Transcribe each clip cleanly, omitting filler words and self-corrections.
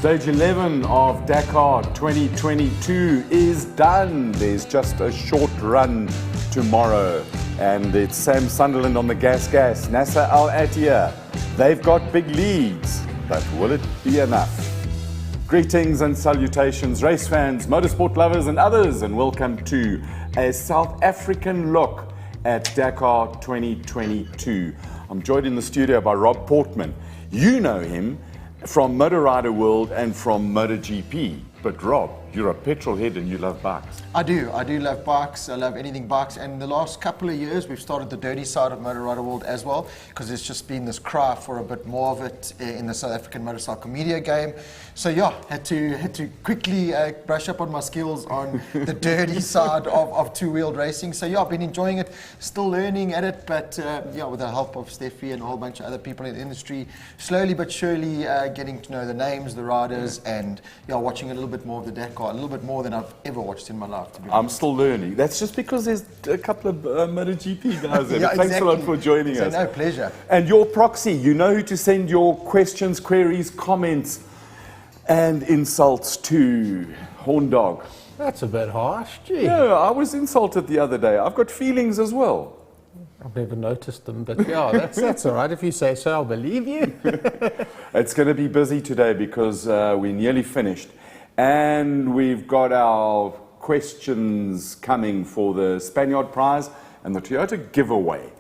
Stage 11 of Dakar 2022 is done. There's just a short run tomorrow. And it's Sam Sunderland on the gas. Nasser Al Attiyah. They've got big leads, but will it be enough? Greetings and salutations, race fans, motorsport lovers and others, and welcome to a South African look at Dakar 2022. I'm joined in the studio by Rob Portman. You know him from Motor Rider World and from MotoGP. But Rob, you're a petrol head and you love bikes. I do love bikes. I love anything bikes. And the last couple of years, we've started the dirty side of Motor Rider World as well, because there's just been this cry for a bit more of it in the South African motorcycle media game. So yeah, had to quickly brush up on my skills on the dirty side of two-wheeled racing. So yeah, I've been enjoying it, still learning at it, but yeah, with the help of Steffi and a whole bunch of other people in the industry, slowly but surely getting to know the names, the riders, and yeah, watching a little bit more of the Dakar, a little bit more than I've ever watched in my life, to be honest. I'm still learning. That's just because there's a couple of MotoGP guys there. Yeah, Thanks exactly. a lot for joining us. No, pleasure. And your proxy, you know who to send your questions, queries, comments, and insults to. Horn Dog. That's a bit harsh, gee. No, I was insulted the other day. I've got feelings as well. I've never noticed them, but yeah, that's all right. If you say so, I'll believe you. It's going to be busy today because we're nearly finished. And we've got our questions coming for the Spaniard prize and the Toyota giveaway.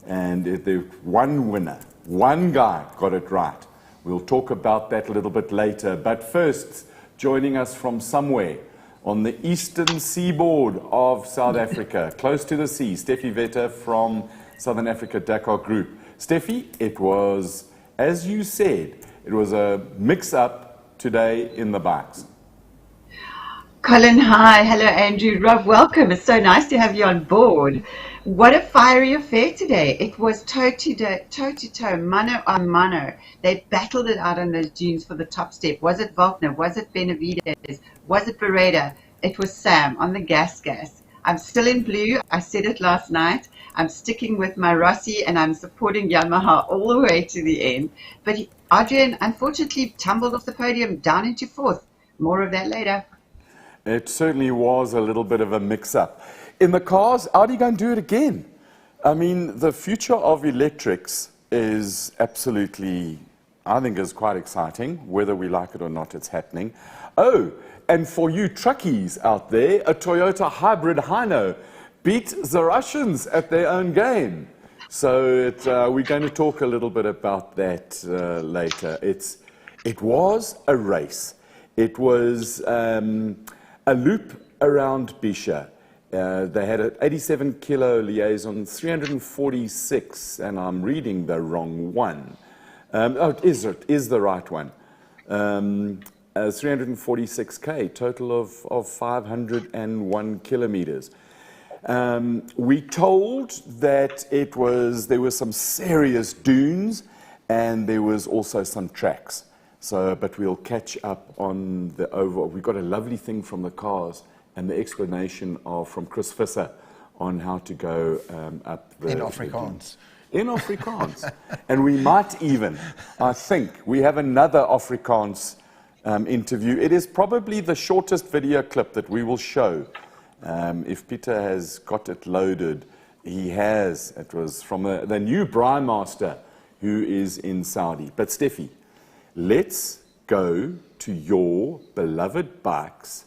And there's one winner, one guy got it right. We'll talk about that a little bit later. But first, joining us from somewhere on the eastern seaboard of South Africa, close to the sea, Steffi Vetter from Southern Africa Dakar Group. Steffi, it was, as you said, it was a mix-up today in the bikes. Colin, hi. Hello, Andrew. Rob, welcome. It's so nice to have you on board. What a fiery affair today. It was toe-to-toe, mano a mano. They battled it out on those dunes for the top step. Was it Volkner? Was it Benavides? Was it Beretta? It was Sam on the gas. I'm still in blue. I said it last night. I'm sticking with my Rossi and I'm supporting Yamaha all the way to the end. But Adrian, unfortunately, tumbled off the podium down into fourth. More of that later. It certainly was a little bit of a mix-up. In the cars, Audi going to do it again. I mean, the future of electrics is absolutely, I think, is quite exciting. Whether we like it or not, it's happening. Oh, and for you truckies out there, a Toyota hybrid Hino beat the Russians at their own game. So we're going to talk a little bit about that later. It was a race. It was a loop around Bisha. They had an 87 kilo liaison, 346, and I'm reading the wrong one. It is the right one. 346k, total of 501 kilometers. We told that there were some serious dunes and there was also some tracks. So, but we'll catch up on the overall. We've got a lovely thing from the cars and the explanation from Chris Visser on how to go up the... In Afrikaans. In Afrikaans. And we might even, I think, we have another Afrikaans interview. It is probably the shortest video clip that we will show. If Peter has got it loaded, he has. It was from the new Braai Master who is in Saudi. But Steffi, let's go to your beloved bikes.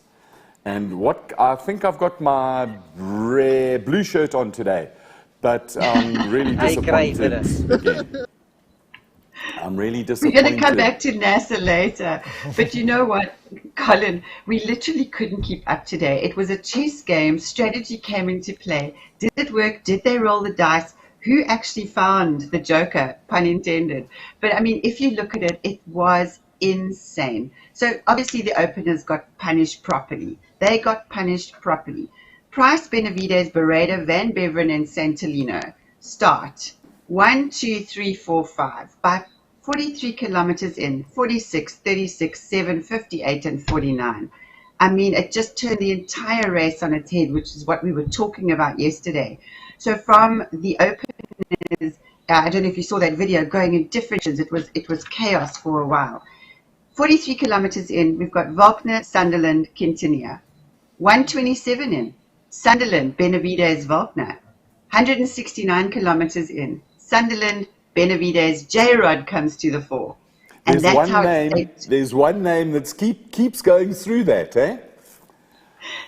And what I think I've got my rare blue shirt on today, but I'm really disappointed again. I'm really disappointed. We're going to come back to NASA later. But you know what, Colin? We literally couldn't keep up today. It was a chess game. Strategy came into play. Did it work? Did they roll the dice? Who actually found the joker, pun intended? But I mean, if you look at it, it was insane. So obviously the openers got punished properly. They got punished properly. Price, Benavides, Beretta, Van Beveren, and Santolino start 1, 2, 3, 4, 5 by 43 kilometers in, 46, 36, 7, 58, and 49. I mean, it just turned the entire race on its head, which is what we were talking about yesterday. So from the openers, I don't know if you saw that video, going in different directions. It was chaos for a while. 43 kilometers in, we've got Volkner, Sunderland, Quintanilla. 127 in, Sunderland, Benavides, Volkner. 169 kilometers in, Sunderland, Benavides, J-Rod comes to the fore. And There's that's one how name. it's There's one name that keeps going through that, eh?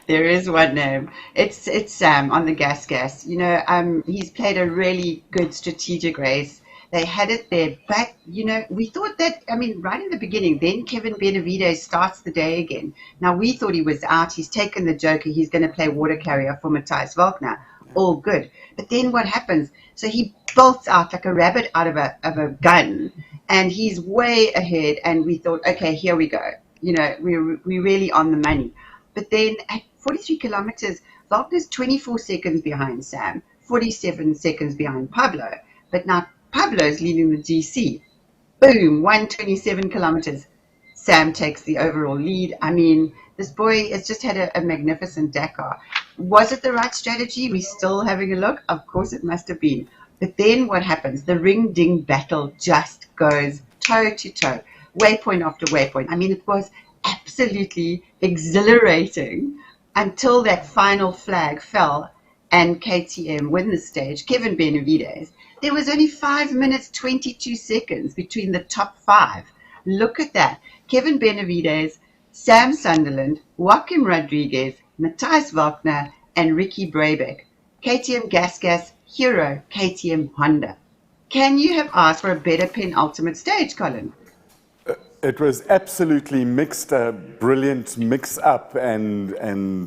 There is one name. It's Sam on the gas. You know, he's played a really good strategic race. They had it there, but you know, we thought that. I mean, right in the beginning, then Kevin Benavides starts the day again. Now we thought he was out. He's taken the joker. He's going to play water carrier for Matthias Volkner. All good. But then what happens? So he bolts out like a rabbit out of a gun, and he's way ahead. And we thought, okay, here we go. You know, we're really on the money. But then at 43 kilometers, Volkner's 24 seconds behind Sam, 47 seconds behind Pablo. But now Pablo's leading the GC. Boom, 127 kilometers. Sam takes the overall lead. I mean, this boy has just had a magnificent Dakar. Was it the right strategy? We're still having a look. Of course it must have been. But then what happens? The ring-ding battle just goes toe to toe, waypoint after waypoint. I mean, it was absolutely exhilarating until that final flag fell and KTM win the stage. Kevin Benavides. There was only 5 minutes 22 seconds between the top five. Look at that. Kevin Benavides, Sam Sunderland, Joaquim Rodriguez, Matthias Volkner, and Ricky Brabeck. KTM Gas, Hero, KTM Honda. Can you have asked for a better penultimate stage, Colin? It was absolutely mixed, a brilliant mix-up, and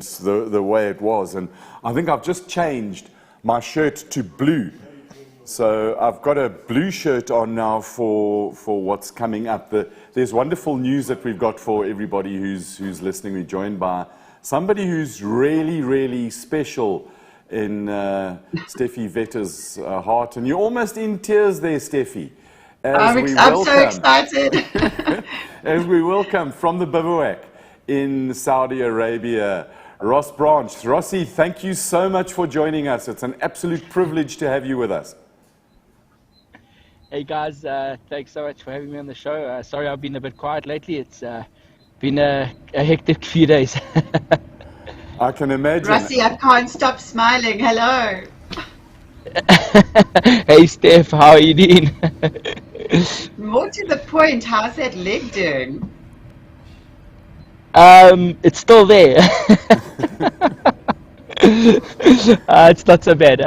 the way it was. And I think I've just changed my shirt to blue. So I've got a blue shirt on now for what's coming up. There's wonderful news that we've got for everybody who's listening. We're joined by somebody who's really, really special in Steffi Vetter's heart. And you're almost in tears there, Steffi. I'm so excited. As we welcome from the bivouac in Saudi Arabia, Ross Branch. Rossi, thank you so much for joining us. It's an absolute privilege to have you with us. Hey guys, thanks so much for having me on the show. Sorry I've been a bit quiet lately. It's been a hectic few days. I can imagine. Rossi, I can't stop smiling. Hello. Hey Steph, how are you doing? More to the point, how's that leg doing? It's still there. It's not so bad.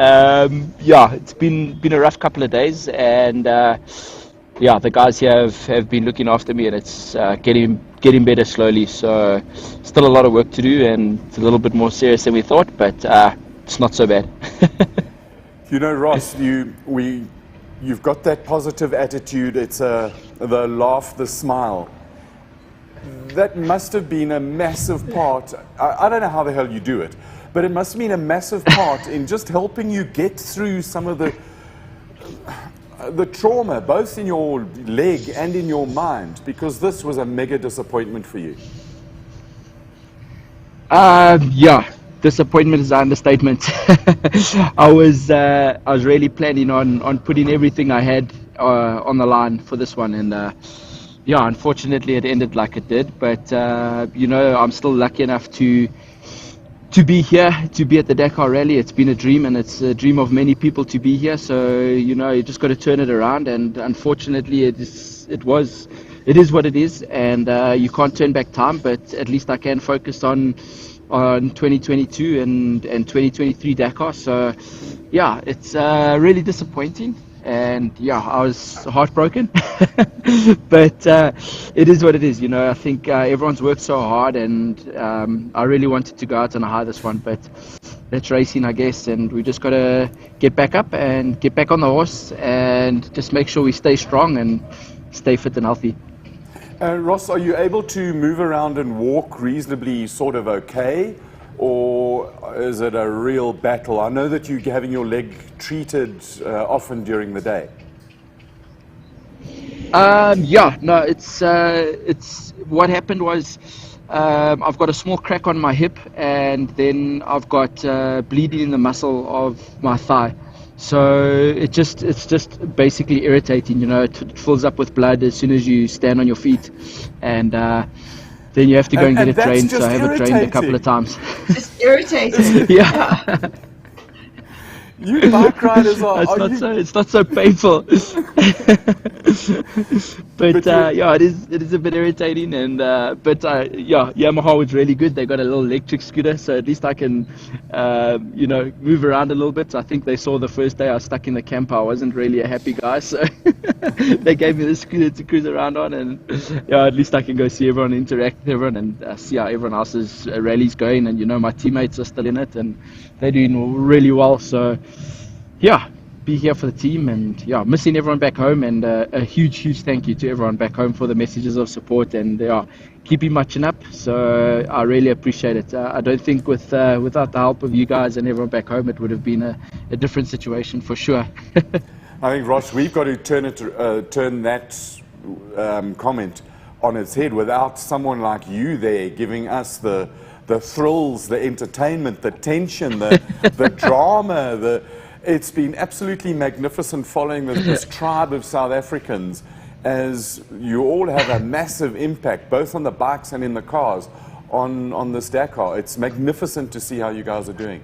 Yeah, it's been a rough couple of days, and yeah, the guys here have been looking after me, and it's getting better slowly. So still a lot of work to do, and it's a little bit more serious than we thought, but it's not so bad. You know, Ross, you've got that positive attitude. It's the laugh, the smile. That must have been a massive part. I don't know how the hell you do it, but it must have been a massive part in just helping you get through some of the trauma, both in your leg and in your mind, because this was a mega disappointment for you. Yeah. Disappointment is an understatement. I was really planning on putting everything I had on the line for this one, and yeah, unfortunately it ended like it did. But you know, I'm still lucky enough to be here, to be at the Dakar Rally. It's been a dream, and it's a dream of many people to be here. So you know, you just got to turn it around. And unfortunately, it is what it is, and you can't turn back time. But at least I can focus on 2022 and 2023 Dakar. So yeah, it's really disappointing, and yeah, I was heartbroken. But it is what it is, you know. I think everyone's worked so hard, and I really wanted to go out on a high this one, but that's racing, I guess, and we just got to get back up and get back on the horse and just make sure we stay strong and stay fit and healthy. Ross, are you able to move around and walk reasonably sort of okay, or is it a real battle? I know that you're having your leg treated often during the day. Yeah, no, it's what happened was I've got a small crack on my hip, and then I've got bleeding in the muscle of my thigh. So it's just basically irritating, it fills up with blood as soon as you stand on your feet, and then you have to go and get it that's drained. just So I have it drained a couple of irritating. times. Just irritating. Yeah. You bike riders are you, It's not so painful. But yeah, it is a bit irritating, and yeah, Yamaha was really good. They got a little electric scooter, so at least I can move around a little bit. I think they saw the first day I was stuck in the camper, I wasn't really a happy guy, so they gave me the scooter to cruise around on, and yeah, at least I can go see everyone, interact with everyone, and see how everyone else's rally's going. And my teammates are still in it, and they're doing really well. So yeah, be here for the team, and yeah, missing everyone back home, and a huge thank you to everyone back home for the messages of support, and keeping marching up. So I really appreciate it. I don't think without the help of you guys and everyone back home, it would have been a different situation for sure. I think, Ross, we've got to turn that comment on its head. Without someone like you there giving us the thrills, the entertainment, the tension, the drama, it's been absolutely magnificent following this tribe of South Africans, as you all have a massive impact, both on the bikes and in the cars, on this Dakar. It's magnificent to see how you guys are doing.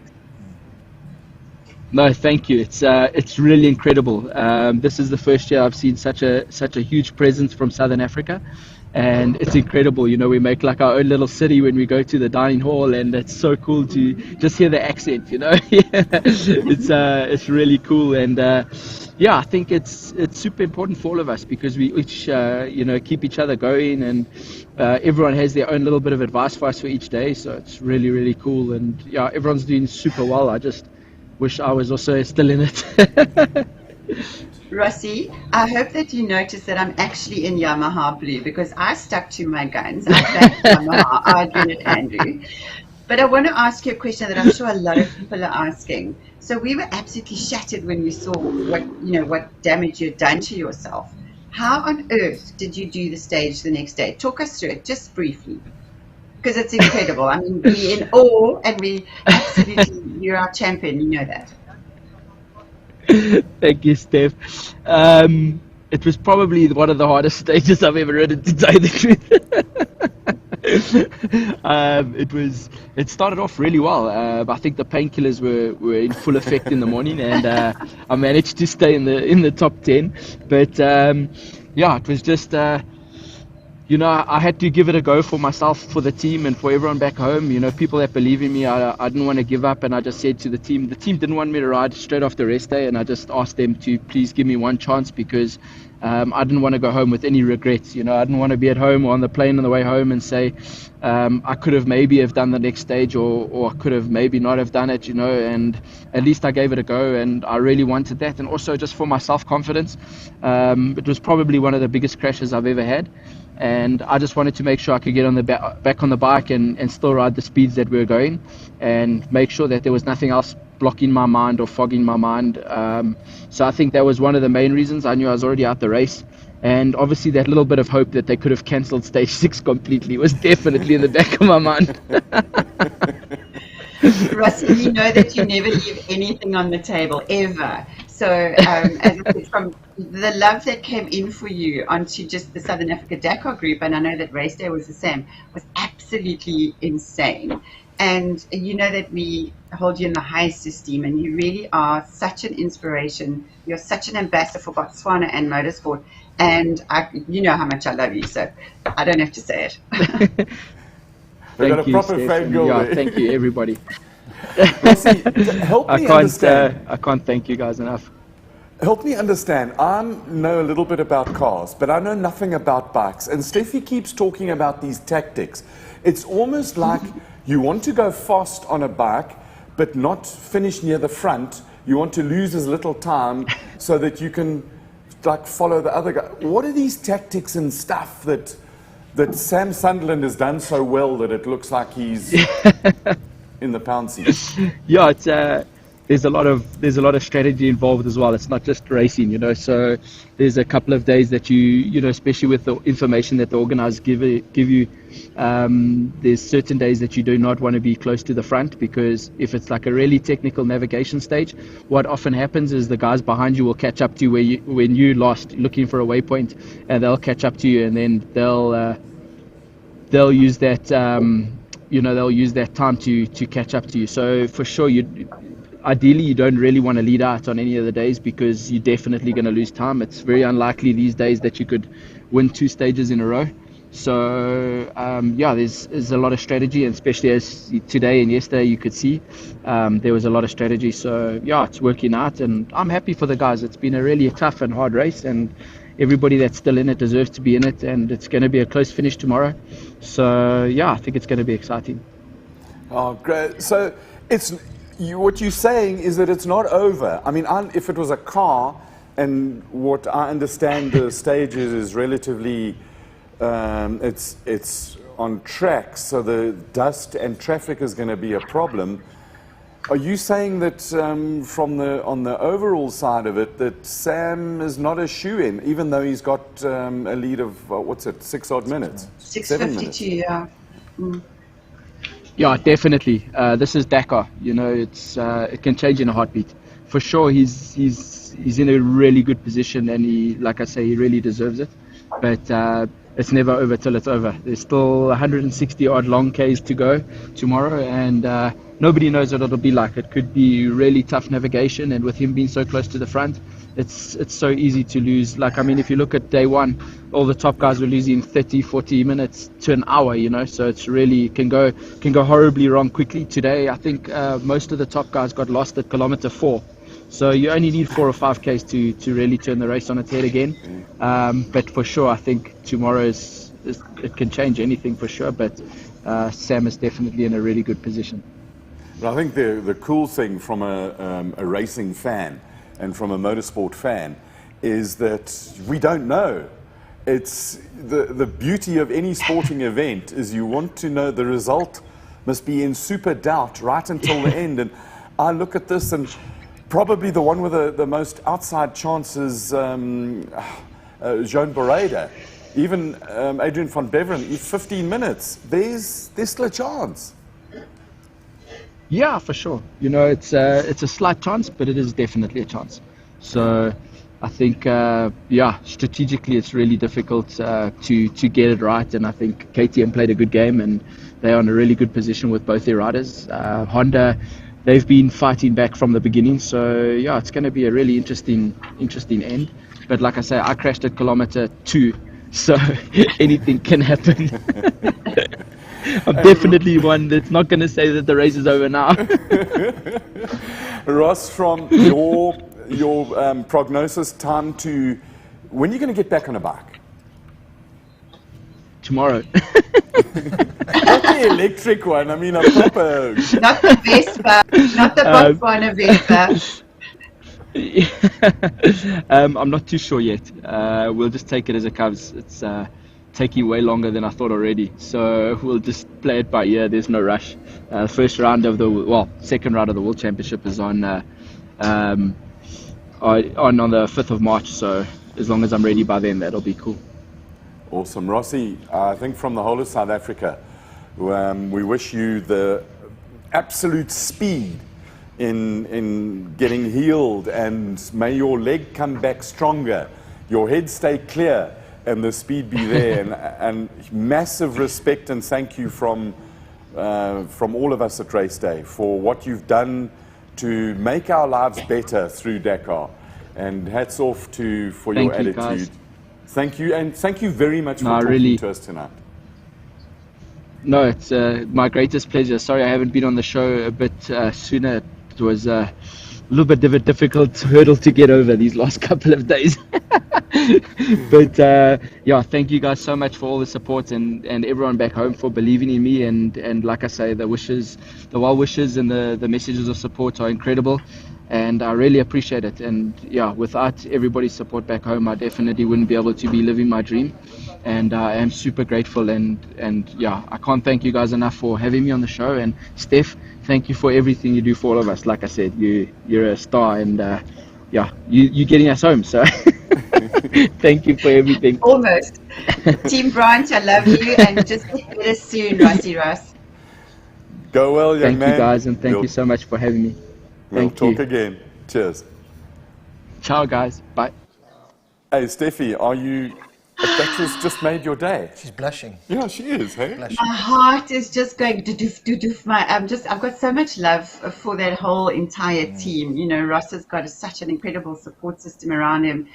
No, thank you. It's really incredible. This is the first year I've seen such a huge presence from Southern Africa, and it's incredible. We make like our own little city when we go to the dining hall, and it's so cool to just hear the accent. It's really cool, and yeah, I think it's super important for all of us, because we each keep each other going, and everyone has their own little bit of advice for us for each day. So it's really cool, and yeah, everyone's doing super well. I just wish I was also still in it. Rossi, I hope that you notice that I'm actually in Yamaha blue, because I stuck to my guns. I backed Yamaha, Adrian and Andrew. But I want to ask you a question that I'm sure a lot of people are asking. So we were absolutely shattered when we saw what damage you'd done to yourself. How on earth did you do the stage the next day? Talk us through it, just briefly, because it's incredible. I mean, we're in awe, and you're our champion, you know that. Thank you, Steph. It was probably one of the hardest stages I've ever ridden, to tell you the truth. It started off really well. I think the painkillers were in full effect in the morning, and I managed to stay in the top 10. But yeah, it was just I had to give it a go for myself, for the team, and for everyone back home. People that believe in me. I didn't want to give up, and I just said to the team didn't want me to ride straight off the Raceday, and I just asked them to please give me one chance, because I didn't want to go home with any regrets. I didn't want to be at home or on the plane on the way home and say I could have maybe have done the next stage, or I could have maybe not have done it, and at least I gave it a go, and I really wanted that. And also just for my self-confidence, it was probably one of the biggest crashes I've ever had, and I just wanted to make sure I could get on the back on the bike and still ride the speeds that we were going, and make sure that there was nothing else blocking my mind or fogging my mind. So I think that was one of the main reasons. I knew I was already out the race, and obviously that little bit of hope that they could have cancelled stage 6 completely was definitely in the back of my mind. Rossi, you know that you never leave anything on the table, ever. So as I said, from the love that came in for you onto just the Southern Africa Dakar group, and I know that Raceday was the same, was absolutely insane. And you know that we hold you in the highest esteem, and you really are such an inspiration. You're such an ambassador for Botswana and motorsport, and you know how much I love you, so I don't have to say it. We've got a proper fan girl there. Thank you, everybody. Rossi, help me understand. I can't thank you guys enough. Help me understand. I know a little bit about cars, but I know nothing about bikes. And Steffi keeps talking about these tactics. It's almost like you want to go fast on a bike, but not finish near the front. You want to lose as little time so that you can follow the other guy. What are these tactics and stuff that Sam Sunderland has done so well that it looks like he's in the pound seat? Yeah, there's a lot of strategy involved as well. It's not just racing, you know. So there's a couple of days that you know, especially with the information that the organizers give you. There's certain days that you do not want to be close to the front, because if it's like a really technical navigation stage, what often happens is the guys behind you will catch up to you when you lost looking for a waypoint, and they'll catch up to you, and then they'll use that they'll use that time to catch up to you. So for sure, ideally you don't really want to lead out on any of the days, because you're definitely going to lose time. It's very unlikely these days that you could win 2 stages in a row. So there's a lot of strategy, and especially as today and yesterday you could see, there was a lot of strategy. So yeah, it's working out, and I'm happy for the guys. It's been a really tough and hard race, and everybody that's still in it deserves to be in it, and it's going to be a close finish tomorrow. So yeah, I think it's going to be exciting. Oh, great. So what you're saying is that it's not over. I mean, if it was a car, and what I understand the stages is relatively, it's on tracks, so the dust and traffic is going to be a problem. Are you saying that on the overall side of it, that Sam is not a shoe-in, even though he's got a lead of 6 odd minutes? 6:52, yeah. Mm. Yeah, definitely. This is Dakar. You know, it can change in a heartbeat. For sure, he's in a really good position, and like I say, he really deserves it. But it's never over till it's over. There's still 160 odd long Ks to go tomorrow, and nobody knows what it'll be like. It could be really tough navigation, and with him being so close to the front, it's so easy to lose. Like, I mean, if you look at day one, all the top guys were losing 30, 40 minutes to an hour, you know, so it's really can go horribly wrong quickly. Today, I think most of the top guys got lost at kilometer 4. So you only need 4 or 5 Ks to really turn the race on its head again. But for sure, I think tomorrow it can change anything for sure. But Sam is definitely in a really good position. But I think the cool thing from a racing fan and from a motorsport fan is that we don't know. It's the beauty of any sporting event is you want to know the result must be in super doubt right until the end. And I look at this, and probably the one with the most outside chances, Joan Boreda, even Adrian van Beveren, 15 minutes. There's still a chance. Yeah, for sure. You know, it's a slight chance, but it is definitely a chance. So I think, strategically it's really difficult to get it right. And I think KTM played a good game, and they're in a really good position with both their riders. Honda, they've been fighting back from the beginning. So yeah, it's going to be a really interesting end. But like I say, I crashed at kilometer 2, so anything can happen. I'm definitely one that's not going to say that the race is over now. Ross, from your prognosis time to when are you going to get back on a bike? Tomorrow. Not the electric one. I mean, a proper. Not the Vespa, not the Botswana Vespa. I'm not too sure yet. We'll just take it as it comes. It's taking way longer than I thought already. So we'll just play it by ear. There's no rush. Second round of the World Championship is on the 5th of March. So as long as I'm ready by then, that'll be cool. Awesome. Rossi, I think from the whole of South Africa, we wish you the absolute speed in getting healed, and may your leg come back stronger, your head stay clear, and the speed be there. and massive respect and thank you from all of us at Raceday for what you've done to make our lives better through Dakar. And hats off for your attitude. Guys. Thank you, and thank you very much for talking to us tonight. No, it's my greatest pleasure. Sorry I haven't been on the show a bit sooner. It was a little bit of a difficult hurdle to get over these last couple of days. But thank you guys so much for all the support, and everyone back home for believing in me, and like I say, the well wishes and the messages of support are incredible, and I really appreciate it. And yeah, without everybody's support back home, I definitely wouldn't be able to be living my dream. and I am super grateful. And yeah, I can't thank you guys enough for having me on the show. And Steph, thank you for everything you do for all of us. Like I said, you're a star, and yeah, you're getting us home. So thank you for everything. Almost. Team Branch, I love you, and just get better soon, Rossi Ross. Go well, young Thank man. you guys, and thank you so much for having me. We'll Thank you. talk again. Cheers. Ciao, guys. Bye. Hey, Steffi, that has just made your day. She's blushing. Yeah, she is, hey? Blushing. My heart is just going doof doof. I've got so much love for that whole entire team. You know, Ross has got such an incredible support system around him.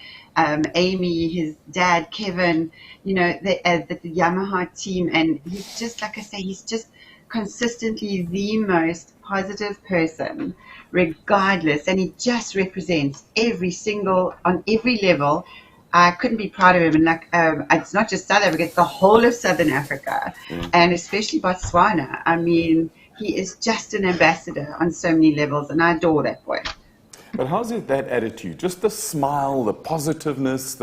Amy, his dad, Kevin, you know, the Yamaha team, and he's just, like I say, he's just consistently the most positive person, regardless, and he just represents on every level. I couldn't be prouder of him. And it's not just South Africa, it's the whole of Southern Africa, and especially Botswana. I mean, he is just an ambassador on so many levels, and I adore that boy. But how's it, that attitude? Just the smile, the positiveness,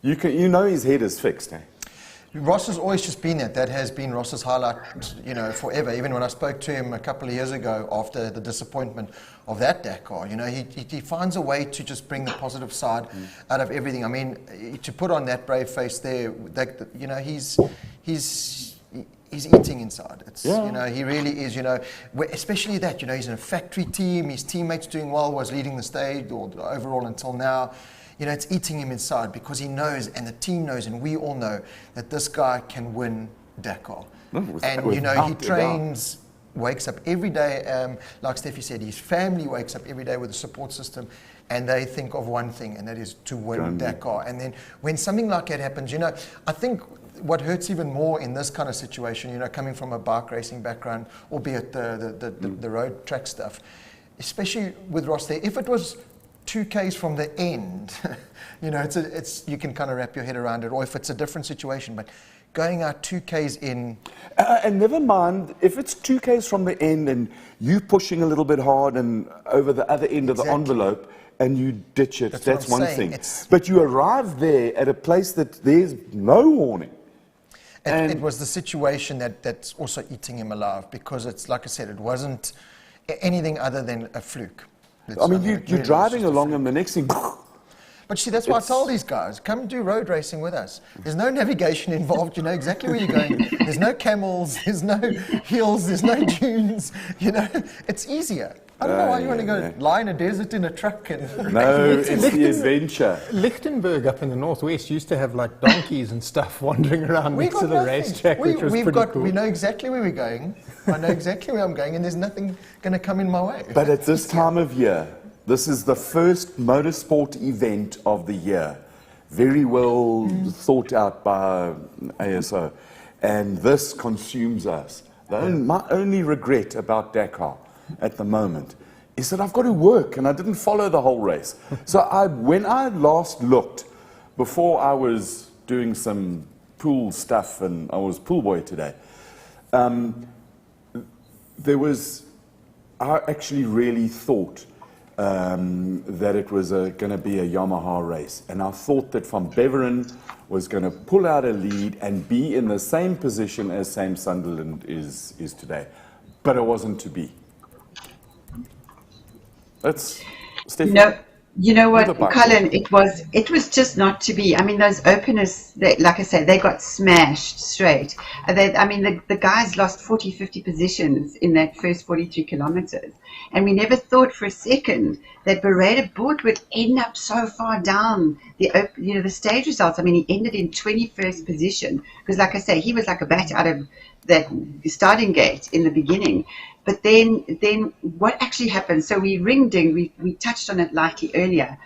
you know his head is fixed, eh? Ross has always just been that. That has been Ross's highlight, you know, forever. Even when I spoke to him a couple of years ago after the disappointment of that Dakar, you know, he finds a way to just bring the positive side out of everything. I mean, to put on that brave face there, you know, he's eating inside. You know, he really is, you know, especially that, you know, he's in a factory team, his teammates doing well, was leading the stage or overall until now. You know, it's eating him inside because he knows, and the team knows, and we all know that this guy can win Dakar. And, you know, he trains, wakes up every day, like Steffi said, his family wakes up every day with a support system, and they think of one thing, and that is to win Dakar. And then when something like that happens, you know, I think what hurts even more in this kind of situation, you know, coming from a bike racing background, albeit the road track stuff, especially with Ross there, if it was 2Ks from the end, you know, it's you can kind of wrap your head around it, or if it's a different situation, but going out 2Ks in... and never mind, if it's 2Ks from the end and you pushing a little bit hard and over the other end of the envelope and you ditch it, that's one thing. But you arrive there at a place that there's no warning. It was the situation that's also eating him alive, because it's, like I said, it wasn't anything other than a fluke. I mean, you're driving along and the next thing... But see, that's why I told these guys, come do road racing with us. There's no navigation involved. You know exactly where you're going. There's no camels. There's no hills. There's no dunes. You know, it's easier. I don't know why you want to go lie in a desert in a truck. No, it's the adventure. Lichtenberg up in the northwest used to have like donkeys and stuff wandering around next to the racetrack, which was pretty cool. We know exactly where we're going. I know exactly where I'm going, and there's nothing going to come in my way. But at this time of year, this is the first motorsport event of the year. Very well thought out by ASO. And this consumes us. My only regret about Dakar at the moment is that I've got to work and I didn't follow the whole race. So when I last looked, before I was doing some pool stuff, and I was pool boy today, I actually really thought that it was going to be a Yamaha race. And I thought that Van Beveren was going to pull out a lead and be in the same position as Sam Sunderland is today. But it wasn't to be. That's Stefan. No, you know what, Colin, it was just not to be. I mean, those openers, like I said, they got smashed straight. The guys lost 40, 50 positions in that first 43 kilometers. And we never thought for a second that Beretta Boort would end up so far down the stage results. I mean, he ended in 21st position because, like I say, he was like a bat out of that starting gate in the beginning. But then what actually happened? So we we touched on it lightly earlier.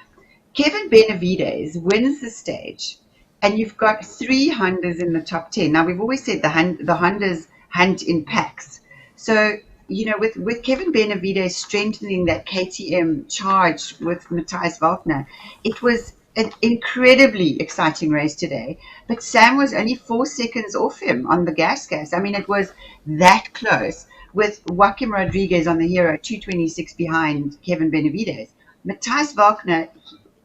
Kevin Benavides wins the stage, and you've got 3 Hondas in the top 10. Now, we've always said the Hondas hunt in packs. So, you know, with Kevin Benavides strengthening that KTM charge with Matthias Walkner, it was an incredibly exciting race today. But Sam was only 4 seconds off him on the gas. I mean, it was that close, with Joaquim Rodriguez on the hero, 2:26 behind Kevin Benavides. Matthias Walkner,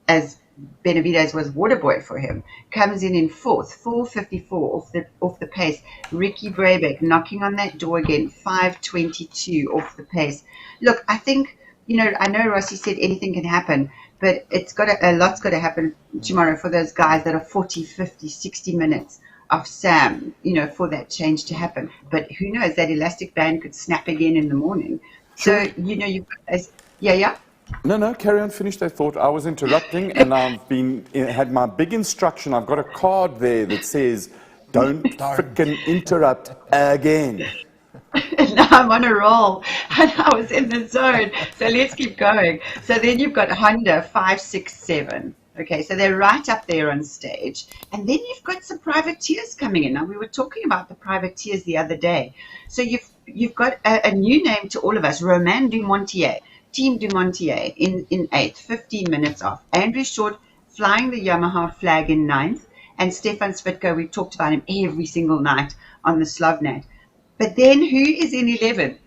as Benavidez was water boy for him, comes in fourth, 4:54 off the pace. Ricky Brabeck knocking on that door again, 5:22 off the pace. Look, I think, I know Rossi said anything can happen, but a lot's got to happen tomorrow for those guys that are 40, 50, 60 minutes of Sam, for that change to happen. But who knows, that elastic band could snap again in the morning. Sure. So, you've got, yeah. No, carry on, finish that thought. I was interrupting, and I've had my big instruction. I've got a card there that says, don't frickin' interrupt again. Now I'm on a roll, and I was in the zone. So let's keep going. So then you've got Honda 567. Okay, so they're right up there on stage. And then you've got some privateers coming in. Now, we were talking about the privateers the other day. So you've got a new name to all of us, Romain Dumontier, Team Dumontier in 8th, 15 minutes off. Andrew Short flying the Yamaha flag in 9th. And Stefan Svitko, we've talked about him every single night on the Slovnat. But then who is in 11th?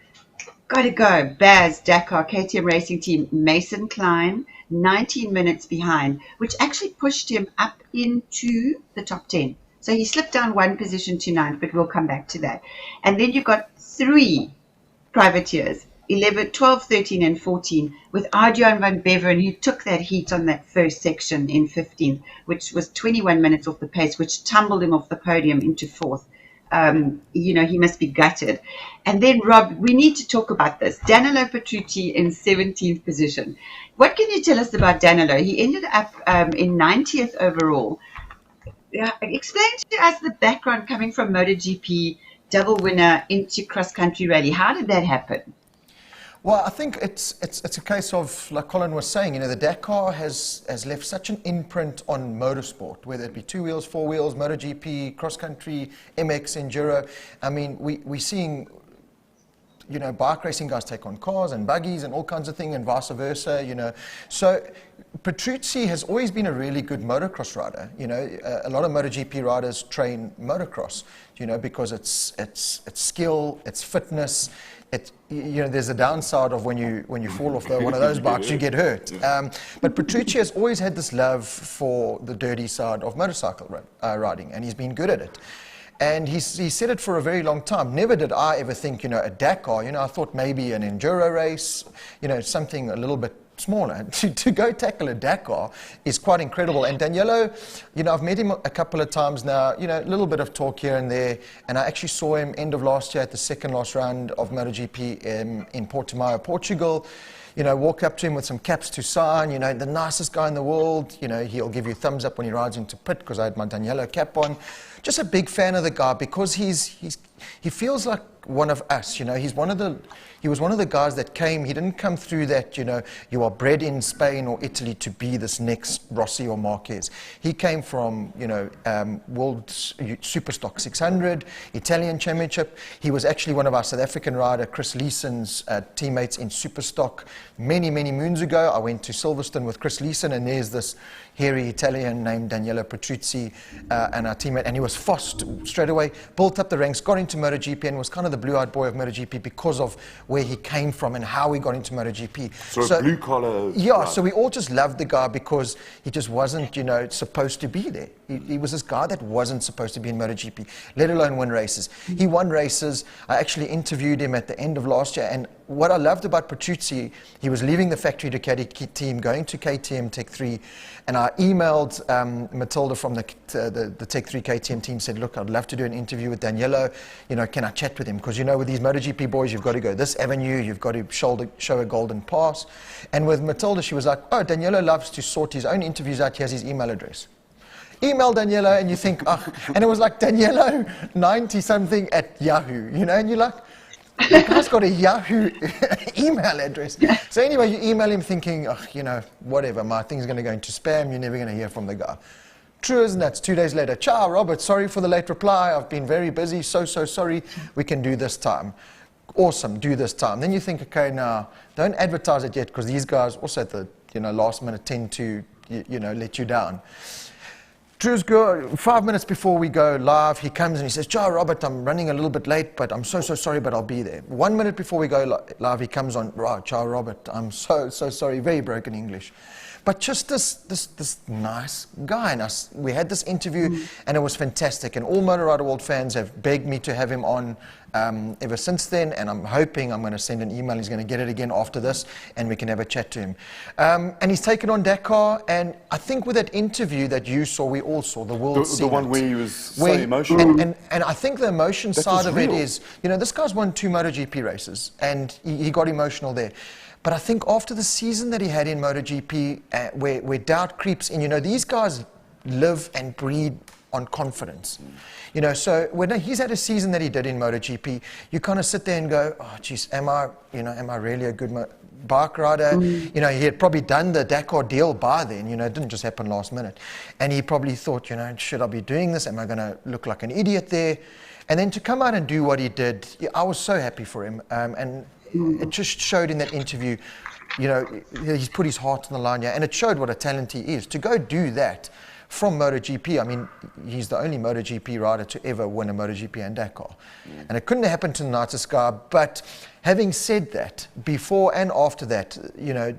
Got to go. Baz, Dakar, KTM Racing Team, Mason Klein, 19 minutes behind, which actually pushed him up into the top 10. So he slipped down one position to 9th, but we'll come back to that. And then you've got 3 privateers, 11, 12, 13, and 14, with Arjan van Beveren, who took that heat on that first section in 15th, which was 21 minutes off the pace, which tumbled him off the podium into 4th. He must be gutted. And then, Rob, we need to talk about this. Danilo Petrucci in 17th position. What can you tell us about Danilo? He ended up in 90th overall. Explain to us the background coming from MotoGP, double winner into cross-country rally. How did that happen? Well, I think it's a case of, like Colin was saying, the Dakar has left such an imprint on motorsport, whether it be 2 wheels, 4 wheels, MotoGP, cross-country, MX, Enduro. I mean, we're seeing, bike racing guys take on cars and buggies and all kinds of things, and vice versa, So Petrucci has always been a really good motocross rider. A lot of MotoGP riders train motocross, because it's skill, it's fitness. There's a downside of when you fall off one of those bikes, you get hurt. But Petrucci has always had this love for the dirty side of motorcycle riding, and he's been good at it. And he said it for a very long time. Never did I ever think, a Dakar, I thought maybe an enduro race, something a little bit smaller. To go tackle a Dakar is quite incredible. And Danilo, I've met him a couple of times now, a little bit of talk here and there. And I actually saw him end of last year at the second last round of MotoGP in Portimao, Portugal. Walk up to him with some caps to sign, the nicest guy in the world. He'll give you thumbs up when he rides into pit because I had my Danilo cap on. Just a big fan of the guy because he feels like one of us, he was one of the guys that came, he didn't come through that, you are bred in Spain or Italy to be this next Rossi or Marquez. He came from, World Superstock 600, Italian Championship. He was actually one of our South African rider, Chris Leeson's teammates in Superstock many, many moons ago. I went to Silverstone with Chris Leeson, and there's this hairy Italian named Danilo Petrucci and our teammate, and he was fast straight away, built up the ranks, got into MotoGP, and was kind of the blue-eyed boy of MotoGP because of where he came from and how he got into MotoGP. So blue-collar. Yeah, right. So we all just loved the guy because he just wasn't, supposed to be there. He was this guy that wasn't supposed to be in MotoGP, let alone win races. He won races. I actually interviewed him at the end of last year, and what I loved about Petrucci, he was leaving the factory Ducati team, going to KTM Tech 3, and I emailed Matilda from the Tech 3 KTM team, said, look, I'd love to do an interview with Danilo, can I chat with him? Because, with these MotoGP boys, you've got to go this avenue, you've got to show a golden pass. And with Matilda, she was like, oh, Danilo loves to sort his own interviews out, he has his email address. Email Danilo, and you think, and it was like Danilo 90-something at Yahoo, and you're like, the guy's got a Yahoo email address. So anyway, you email him thinking, whatever, my thing's going to go into spam, you're never going to hear from the guy. True as nuts. 2 days later, ciao, Robert, sorry for the late reply. I've been very busy, so sorry. We can do this time. Awesome, do this time. Then you think, okay, now, don't advertise it yet because these guys also at the last minute tend to, let you down. Drew's good. 5 minutes before we go live, he comes and he says, ciao, Robert, I'm running a little bit late, but I'm so sorry, but I'll be there. 1 minute before we go live, he comes on, ciao, Robert, I'm so sorry, very broken English. but just this nice guy. And we had this interview, and it was fantastic. And all Motor Rider World fans have begged me to have him on ever since then. And I'm hoping I'm going to send an email. He's going to get it again after this, and we can have a chat to him. And he's taken on Dakar. And I think with that interview that you saw, we all saw, the world. The one where he was so emotional. And I think the emotion side of it is, this guy's won 2 MotoGP races, and he got emotional there. But I think after the season that he had in MotoGP, where doubt creeps in, these guys live and breathe on confidence. So when he's had a season that he did in MotoGP, you kind of sit there and go, oh, geez, am I really a good bike rider? He had probably done the Dakar deal by then. It didn't just happen last minute. And he probably thought, should I be doing this? Am I going to look like an idiot there? And then to come out and do what he did, I was so happy for him. And it just showed in that interview, he's put his heart on the line, and it showed what a talent he is. To go do that from MotoGP, I mean, he's the only MotoGP rider to ever win a MotoGP and Dakar. And it couldn't have happened to the nicest guy, but having said that, before and after that,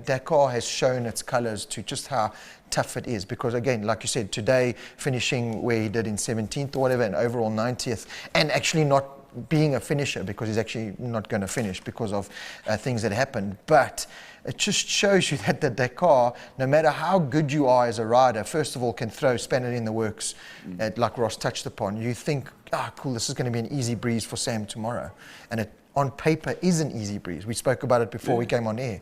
Dakar has shown its colours to just how tough it is, because again, like you said, today finishing where he did in 17th or whatever, and overall 90th, and actually not being a finisher, because he's actually not going to finish because of things that happened. But it just shows you that the Dakar, no matter how good you are as a rider, first of all, can throw spanner in the works, like Ross touched upon. You think, cool, this is going to be an easy breeze for Sam tomorrow. And it, on paper, is an easy breeze. We spoke about it before we came on air.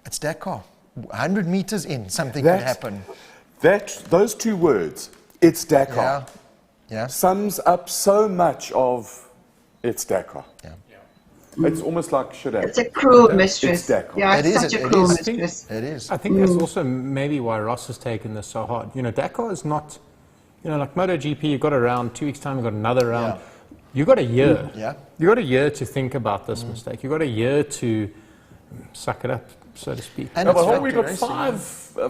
It's Dakar. 100 meters in, something could happen. Those 2 words, it's Dakar, sums up so much of it's Dakar. It's almost like should have. It's a cruel mistress. It's Dakar. Yeah, it's such a cruel mistress. It is. I think that's also maybe why Ross has taken this so hard. Dakar is not, like MotoGP, you've got a round, 2 weeks' time, you've got another round. You've got a year. You've got a year to think about this mistake. You've got a year to suck it up, so to speak. And we've got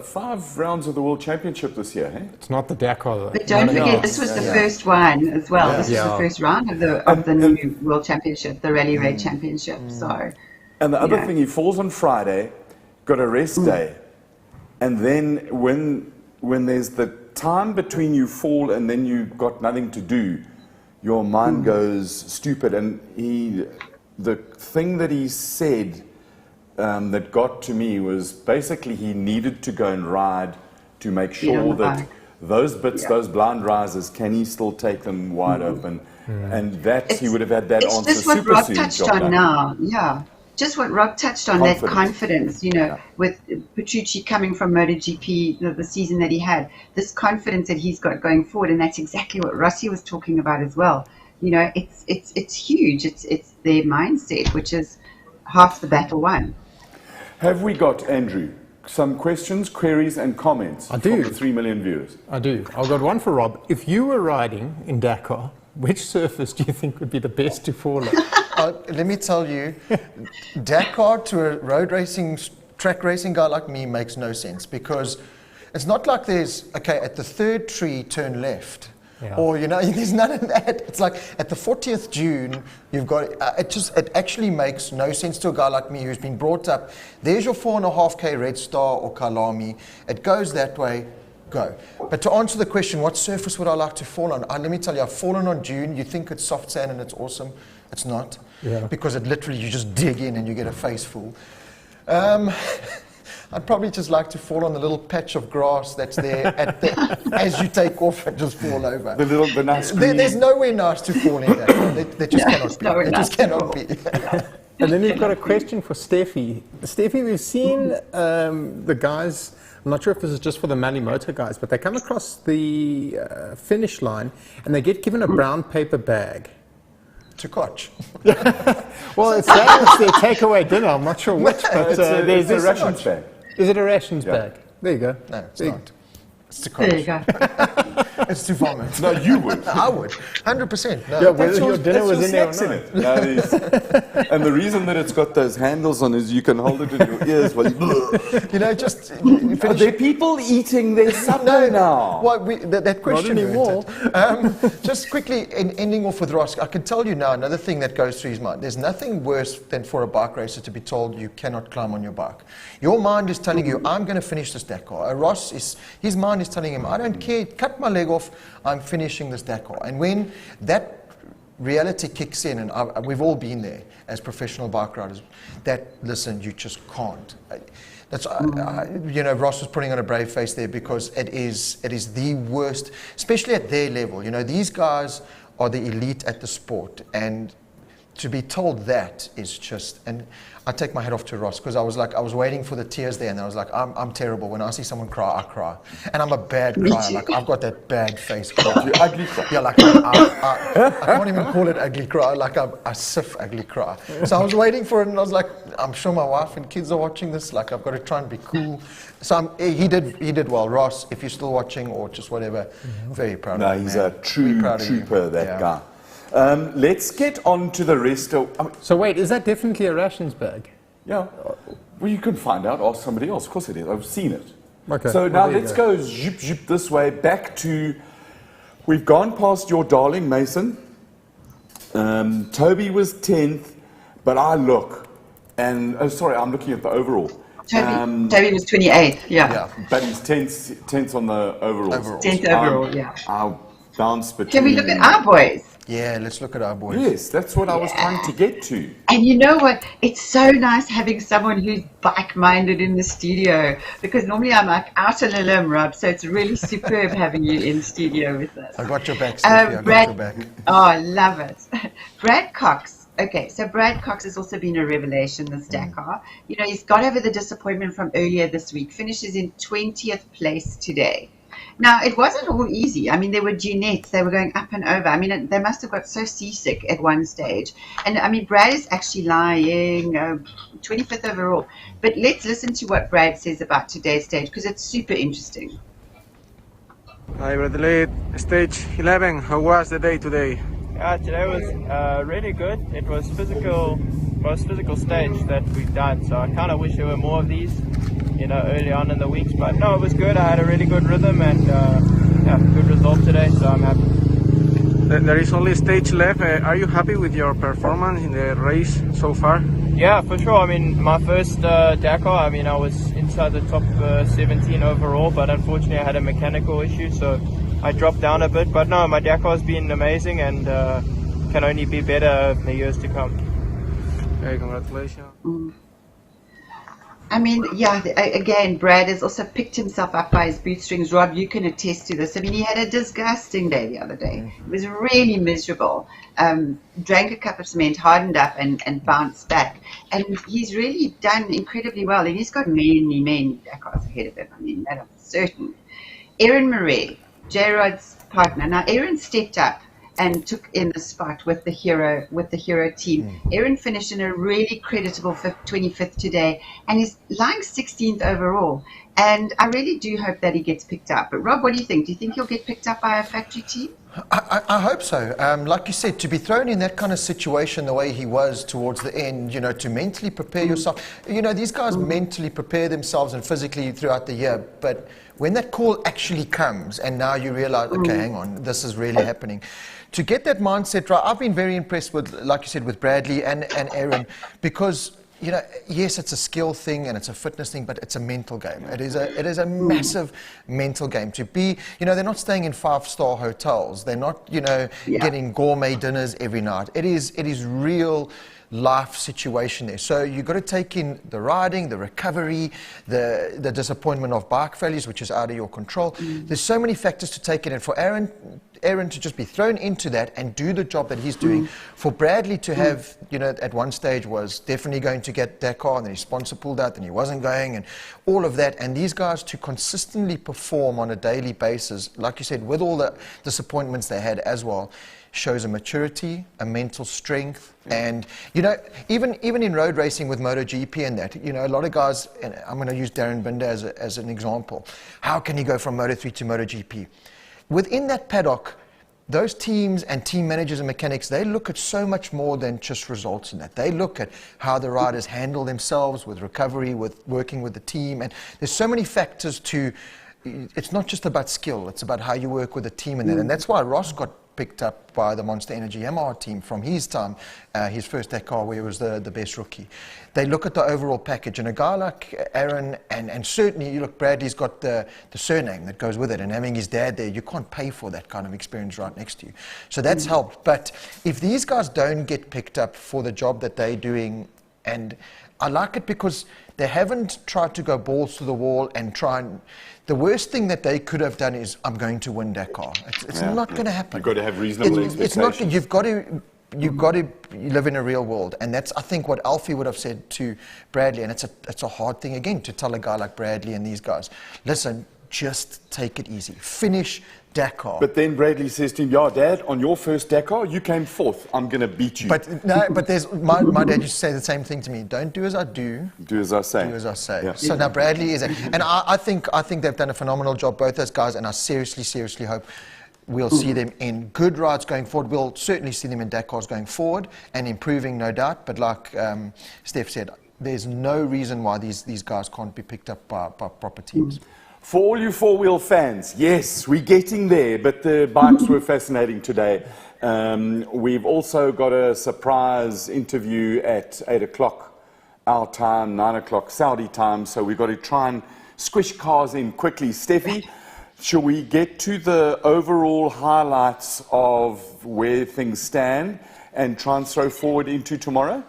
5 rounds of the World Championship this year, hey? It's not the Dakar, though. But don't forget, this was the first one as well. This was the first round of the new World Championship, the Rally Raid Championship. So, and the other thing, he falls on Friday, got a rest day, and then when there's the time between you fall and then you got nothing to do, your mind goes stupid. And the thing that he said that got to me was basically he needed to go and ride to make sure that those bits, those blind risers, can he still take them wide open? And that he would have had that answer just what super Rob soon. touched on now. Just what Rob touched on, that confidence, with Petrucci coming from MotoGP, the season that he had, this confidence that he's got going forward, and that's exactly what Rossi was talking about as well. It's huge. It's their mindset, which is half the battle won. Have we got, Andrew, some questions, queries, and comments from the 3 million viewers? I do. I've got one for Rob. If you were riding in Dakar, which surface do you think would be the best to fall on? Let me tell you, Dakar to a road racing, track racing guy like me makes no sense, because it's not like there's, at the 3rd tree, turn left. Or, there's none of that. It's like at the 40th June, you've got, it actually makes no sense to a guy like me who's been brought up, there's your 4.5K Red Star or Kalami, it goes that way, go. But to answer the question, what surface would I like to fall on? Let me tell you, I've fallen on dune. You think it's soft sand and it's awesome. It's not. Because it literally, you just dig in and you get a face full. I'd probably just like to fall on the little patch of grass that's there as you take off and just fall over. The nice green. There's nowhere nice to fall in that. There just cannot be. There just cannot be. And then we've got a question for Steffi. Steffi, we've seen the guys, I'm not sure if this is just for the Malimoto guys, but they come across the finish line and they get given a brown paper bag. To Koch. Well, it's their takeaway dinner. I'm not sure which, but there's a rations bag. Is it a rations bag? There you go. No, it's not. It's to Koch. There you go. It's to vomit. No, you would. I would, 100%. No. Yeah, whether your dinner was in there or snacks not. in it. And the reason that it's got those handles on is you can hold it in your ears while you... Just... Are there people eating their supper now? Well, that question anymore. Just quickly, ending off with Ross, I can tell you now another thing that goes through his mind. There's nothing worse than for a bike racer to be told you cannot climb on your bike. Your mind is telling you, I'm going to finish this Dakar. His mind is telling him, I don't care, cut my leg off, I'm finishing this Dakar. And when that reality kicks in, and we've all been there as professional bike riders, that, listen, you just can't. That's, Ross was putting on a brave face there because it is the worst, especially at their level. These guys are the elite at the sport, and to be told that is just, and I take my hat off to Ross because I was waiting for the tears there, and I was like, I'm terrible. When I see someone cry, I cry, and I'm a bad crier. Like I've got that bad face cry. Ugly cry. Yeah, like I can't even call it ugly cry. Like I siff ugly cry. So I was waiting for it, and I was like, I'm sure my wife and kids are watching this. Like I've got to try and be cool. So he did well, Ross. If you're still watching or just whatever, very proud of him. No, he's a true trooper, that guy. Let's get on to the rest of... So wait, is that definitely a rations bag? Yeah. Well, you can find out. Ask somebody else. Of course it is. I've seen it. Okay. So now let's go zip this way back to... We've gone past your darling Mason. Toby was 10th, but I look, and... Oh, sorry, I'm looking at the overall. Toby was 28th, yeah. But he's 10th on the overall. 10th overall, yeah. I'll bounce between... Can we look at our boys? Yeah, let's look at our boys. Yes, that's what I was trying to get to. And you know what? It's so nice having someone who's bike-minded in the studio, because normally I'm like out on a limb, Rob, so it's really superb having you in studio with us. I got your back, Stevie. I got your back. Oh, I love it. Brad Cox. Okay, so Brad Cox has also been a revelation this Dakar. He's got over the disappointment from earlier this week, finishes in 20th place today. Now, it wasn't all easy. I mean, there were dunettes. They were going up and over. I mean, they must have got so seasick at one stage. And, I mean, Brad is actually lying 25th overall. But let's listen to what Brad says about today's stage, because it's super interesting. Hi, Adelaide. Stage 11. How was the day today? Today was really good. It was most physical stage that we've done. So I kind of wish there were more of these, early on in the weeks. But no, it was good. I had a really good rhythm and good result today. So I'm happy. There is only stage left. Are you happy with your performance in the race so far? Yeah, for sure. I mean, my first Dakar, I was inside the top 17 overall, but unfortunately I had a mechanical issue, so I dropped down a bit. But no, my Dakar's been amazing and can only be better in the years to come. Okay, congratulations. I mean, again, Brad has also picked himself up by his bootstrings. Rob, you can attest to this. I mean, he had a disgusting day the other day. He was really miserable. Drank a cup of cement, hardened up, and bounced back. And he's really done incredibly well. And he's got many Dakars ahead of him. I mean, that I'm certain. Aaron Murray, J-Rod's partner. Now, Aaron stepped up and took in the spot with the hero team. Aaron finished in a really creditable 25th today, and he's lying 16th overall. And I really do hope that he gets picked up. But Rob, what do you think? Do you think he'll get picked up by a factory team? I hope so. Like you said, to be thrown in that kind of situation the way he was towards the end, to mentally prepare yourself. These guys mentally prepare themselves and physically throughout the year. But when that call actually comes and now you realize, okay, hang on, this is really happening. To get that mindset right, I've been very impressed with, like you said, with Bradley and Aaron, because yes, it's a skill thing and it's a fitness thing, but it's a mental game. It is a massive mental game. To be, they're not staying in 5-star hotels. They're not, getting gourmet dinners every night. It is real life situation there. So you've got to take in the riding, the recovery, the disappointment of bike failures, which is out of your control. There's so many factors to take in. And for Aaron to just be thrown into that and do the job that he's doing, for Bradley to have, at one stage was definitely going to get Dakar, and then his sponsor pulled out and he wasn't going, and all of that, and these guys to consistently perform on a daily basis, like you said, with all the disappointments they had as well, shows a maturity, a mental strength, and even in road racing with MotoGP and that, a lot of guys, and I'm going to use Darren Binder as an example. How can he go from Moto3 to MotoGP? within that paddock, those teams and team managers and mechanics, they look at so much more than just results in that. They look at how the riders handle themselves with recovery, with working with the team. And there's so many factors to, it's not just about skill, it's about how you work with the team and that. And that's why Ross got picked up by the Monster Energy Yamaha team from his time, his first Dakar where he was the best rookie. They look at the overall package, and a guy like Aaron, and certainly you look, Bradley's got the surname that goes with it, and having his dad there, you can't pay for that kind of experience right next to you. So that's helped. But if these guys don't get picked up for the job that they're doing, and I like it because they haven't tried to go balls to the wall and try and, the worst thing that they could have done is, I'm going to win Dakar. It's not going to happen. You've got to have reasonable expectations. It's not, you've got to live in a real world. And that's, I think, what Alfie would have said to Bradley. And it's a hard thing, again, to tell a guy like Bradley and these guys, listen, just take it easy. Finish Dakar. But then Bradley says to him, yeah, Dad, on your first Dakar, you came fourth. I'm going to beat you. But no, but there's, my dad used to say the same thing to me. Don't do as I do. Do as I say. Do as I say. Yeah. So now Bradley is, and I think they've done a phenomenal job, both those guys, and I seriously hope we'll see them in good rides going forward. We'll certainly see them in Dakars going forward and improving, no doubt. But like Steph said, there's no reason why these guys can't be picked up by proper teams. For all you four-wheel fans, yes, we're getting there, but the bikes were fascinating today. We've also got a surprise interview at 8 o'clock our time, 9 o'clock Saudi time, so we've got to try and squish cars in quickly. Steffi, shall we get to the overall highlights of where things stand and try and throw forward into tomorrow?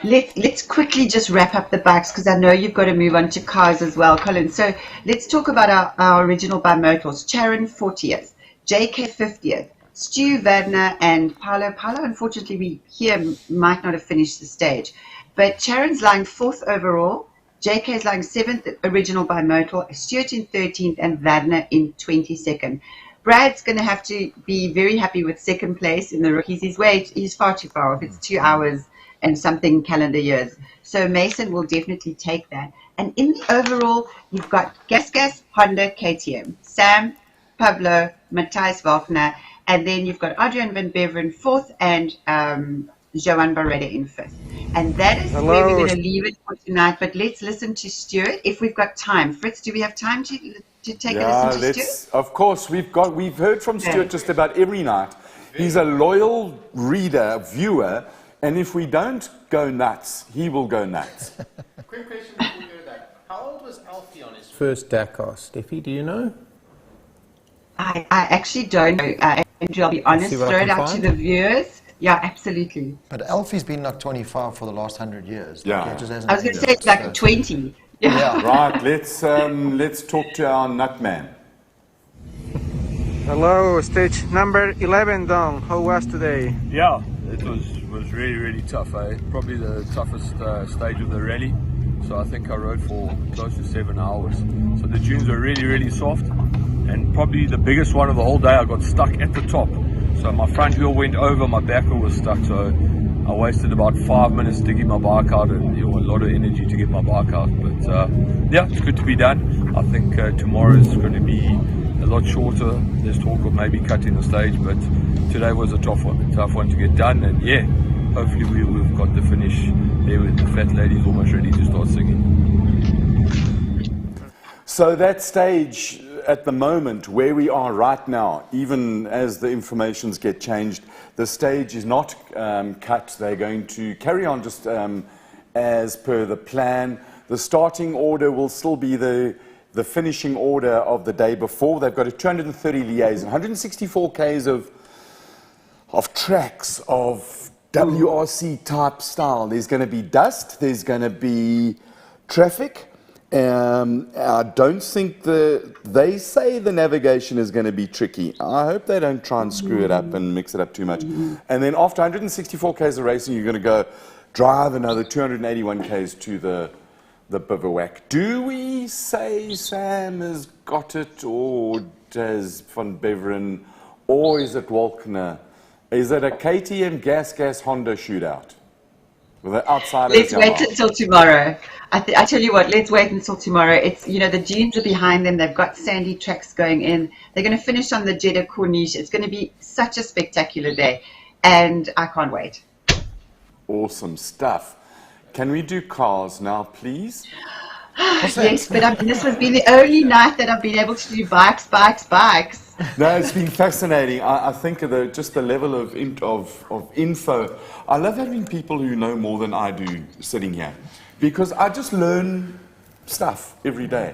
Let's quickly just wrap up the bikes because I know you've got to move on to cars as well, Colin. So let's talk about our original bimotors. Charon 40th, JK 50th, Stu Wagner and Paolo. Paolo, unfortunately, we here might not have finished the stage. But Charon's lying 4th overall, JK's lying 7th original bimotor, Stuart in 13th and Wagner in 22nd. Brad's going to have to be very happy with 2nd place in the rookies. He's far too far off. It's 2 hours and something calendar years. So Mason will definitely take that. And in the overall, you've got Gas, Honda, KTM, Sam, Pablo, Matthias Wagner, and then you've got Adrian van Beveren 4th and Johan Barreda in 5th. And that is where we're going to leave it for tonight. But let's listen to Stuart if we've got time. Fritz, do we have time to take a listen to Stuart? Of course, we've heard from Stuart just about every night. He's a loyal reader, viewer, and if we don't go nuts, he will go nuts. Quick question before we go that. How old was Alfie on his first Dakar? Steffi, do you know? I actually don't know. Andrew, I'll be honest, throw it out to the viewers. Yeah, absolutely. But Alfie's been like 25 for the last 100 years. Yeah. Like, just hasn't I was going to say it's like 20. Yeah. Right, let's talk to our nut man. Hello, stage number 11 down. How was today? Yeah, it was really tough. Probably the toughest stage of the rally. So I think I rode for close to 7 hours. So the dunes were really soft, and probably the biggest one of the whole day. I got stuck at the top. So my front wheel went over, my back wheel was stuck. So I wasted about 5 minutes digging my bike out, and a lot of energy to get my bike out. But yeah, it's good to be done. I think tomorrow is going to be a lot shorter. There's talk of maybe cutting the stage, but today was a tough one to get done. And yeah, hopefully we've got the finish there with the fat ladies almost ready to start singing. So that stage at the moment, where we are right now, even as the informations get changed, the stage is not cut. They're going to carry on just as per the plan. The starting order will still be the finishing order of the day before. They've got a 230 liaison, 164 Ks of tracks of WRC type style. There's going to be dust, there's going to be traffic. I don't think they say the navigation is going to be tricky. I hope they don't try and screw it up and mix it up too much. And then after 164 Ks of racing, you're going to go drive another 281 Ks to the bivouac. Do we say Sam has got it, or does Van Beveren, or is it Walkner? Is it a KTM gas Honda shootout? With the outsider. Let's wait until tomorrow. I tell you what, let's wait until tomorrow. It's, you know, the dunes are behind them. They've got sandy tracks going in. They're going to finish on the Jeddah Corniche. It's going to be such a spectacular day, and I can't wait. Awesome stuff. Can we do cars now, please? Yes, but this has been the only night that I've been able to do bikes. No, it's been fascinating. I think just the level of info. I love having people who know more than I do sitting here, because I just learn stuff every day.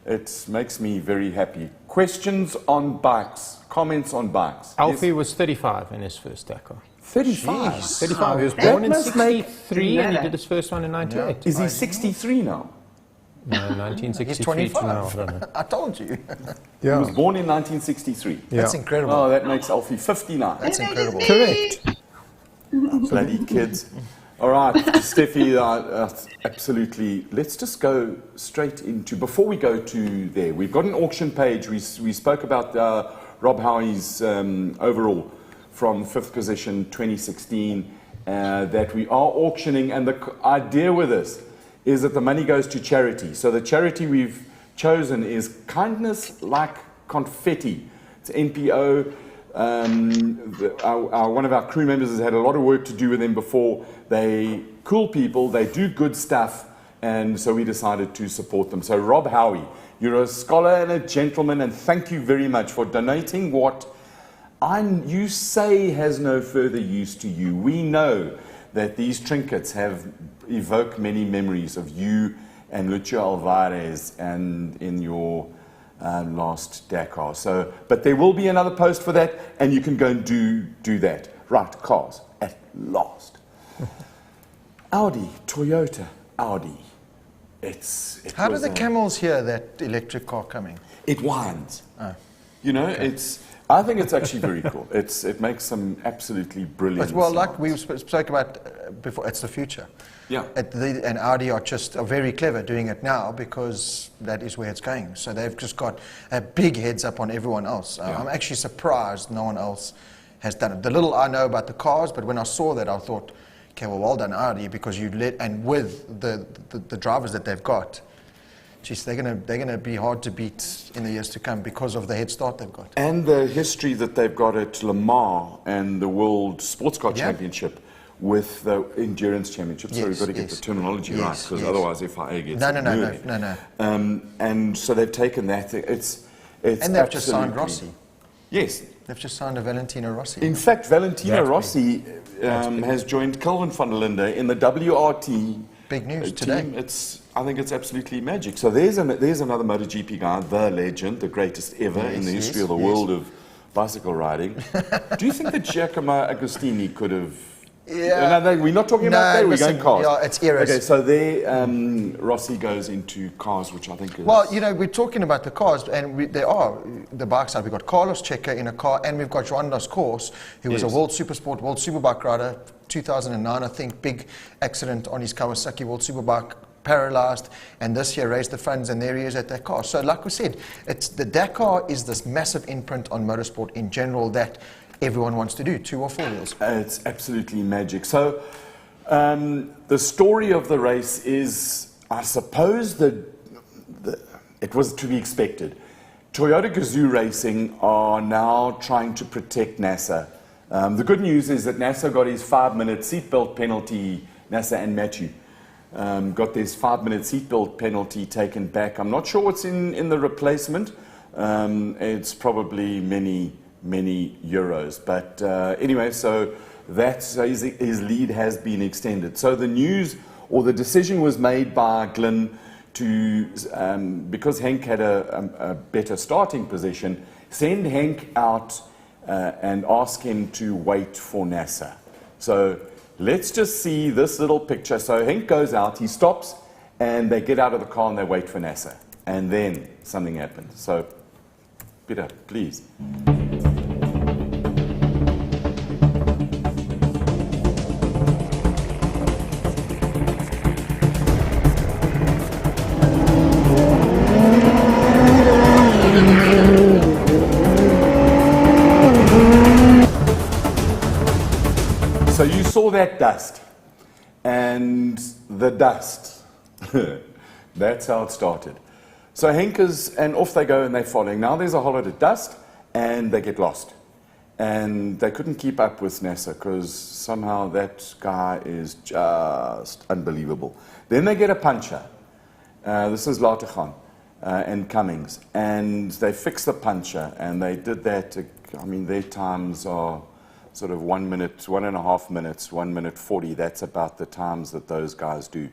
It makes me very happy. Questions on bikes, comments on bikes. Alfie was 35 in his first Dakar. 35? Jeez. 35. He was born in 63 and he did his first one in 98. Is he 63 now? No, 1963. He's 25. No, I don't know. I told you. He was born in 1963. That's incredible. Oh, that makes Alfie 59. That's incredible. Correct. Bloody kids. All right, Steffi, absolutely. Let's just go straight into, before we go to there, we've got an auction page. We spoke about Rob Howie's overall from 5th position 2016 that we are auctioning, and the idea with this is that the money goes to charity. So the charity we've chosen is Kindness Like Confetti. It's NPO. One of our crew members has had a lot of work to do with them before. They cool people, they do good stuff, and so we decided to support them. So Rob Howie, you're a scholar and a gentleman, and thank you very much for donating what you say has no further use to you. We know that these trinkets evoke many memories of you and Lucio Alvarez and in your last Dakar. So, but there will be another post for that, and you can go and do that. Right, cars at last. Audi, Toyota, Audi. How do the camels hear that electric car coming? It whines. Oh. You know, I think it's actually very cool. It makes some absolutely brilliant Well, sounds. like we spoke about before, it's the future. Yeah. And Audi are very clever doing it now, because that is where it's going. So they've just got a big heads up on everyone else. Yeah. I'm actually surprised no one else has done it. The little I know about the cars, but when I saw that, I thought, okay, well done Audi, because and with the drivers that they've got, geez, they're gonna be hard to beat in the years to come because of the head start they've got. And the history that they've got at Le Mans and the World Sports Car Championship with the Endurance Championship. So we've got to get the terminology right, because otherwise FIA gets No. And so they've taken that. It's and they've just signed Rossi. Yes. They've just signed a Valentino Rossi. In fact, Valentino Rossi has joined Kelvin van der Linde in the WRT. Big news team. today. I think it's absolutely magic. So there's another MotoGP guy, the legend, the greatest ever in the history of the world of bicycle riding. Do you think that Giacomo Agostini could have... Yeah. No, we're not talking about that, we're going cars. Yeah, it's eras. Okay, so there, Rossi goes into cars, which I think is... Well, you know, we're talking about the cars, and there are the bike side. We've got Carlos Checa in a car, and we've got Joan Dos Course, who was a World Supersport, World Superbike rider, 2009, I think, big accident on his Kawasaki World Superbike, paralyzed, and this year raised the funds, and there he is at Dakar. So like we said, the Dakar is this massive imprint on motorsport in general that everyone wants to do, 2 or 4 wheels. It's absolutely magic. So the story of the race is, I suppose, it was to be expected. Toyota Gazoo Racing are now trying to protect NASA. The good news is that NASA got his 5-minute seatbelt penalty, NASA and Matthew. Got this 5-minute seatbelt penalty taken back. I'm not sure what's in the replacement. It's probably many euros. But anyway, so his lead has been extended. So the news or the decision was made by Glyn to, because Henk had a better starting position, send Henk out and ask him to wait for NASA. So let's just see this little picture. So Henk goes out, he stops, and they get out of the car and they wait for NASA. And then something happens. So, Peter, please. So you saw that dust, and the dust. That's how it started. So Henk and off they go and they're following. Now there's a whole lot of dust and they get lost. And they couldn't keep up with NASA because somehow that guy is just unbelievable. Then they get a puncher. This is Lateghan and Cummings. And they fix the puncher and they did that. I mean, their times are sort of 1 minute, 1.5 minutes, 1 minute 40. That's about the times that those guys do.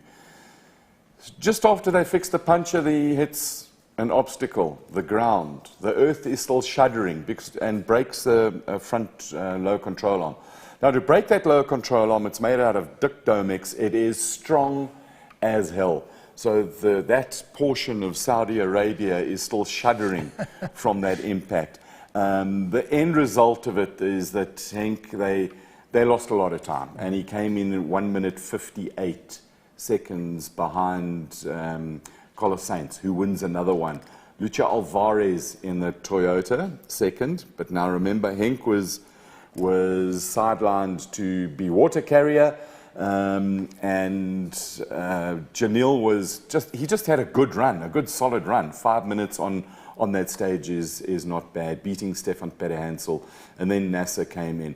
Just after they fix the puncher, he hits an obstacle, the ground. The earth is still shuddering and breaks the front low control arm. Now, to break that low control arm, it's made out of Dikdomex. It is strong as hell. So that portion of Saudi Arabia is still shuddering from that impact. The end result of it is that Henk, they lost a lot of time, and he came in at 1 minute 58 seconds behind Carlos Sainz, who wins another one. Lucha Alvarez in the Toyota, second. But now remember, Henk was sidelined to be water carrier, and Janil he just had a good run, a good solid run. 5 minutes on that stage is not bad, beating Stefan Pederhansel, and then NASA came in.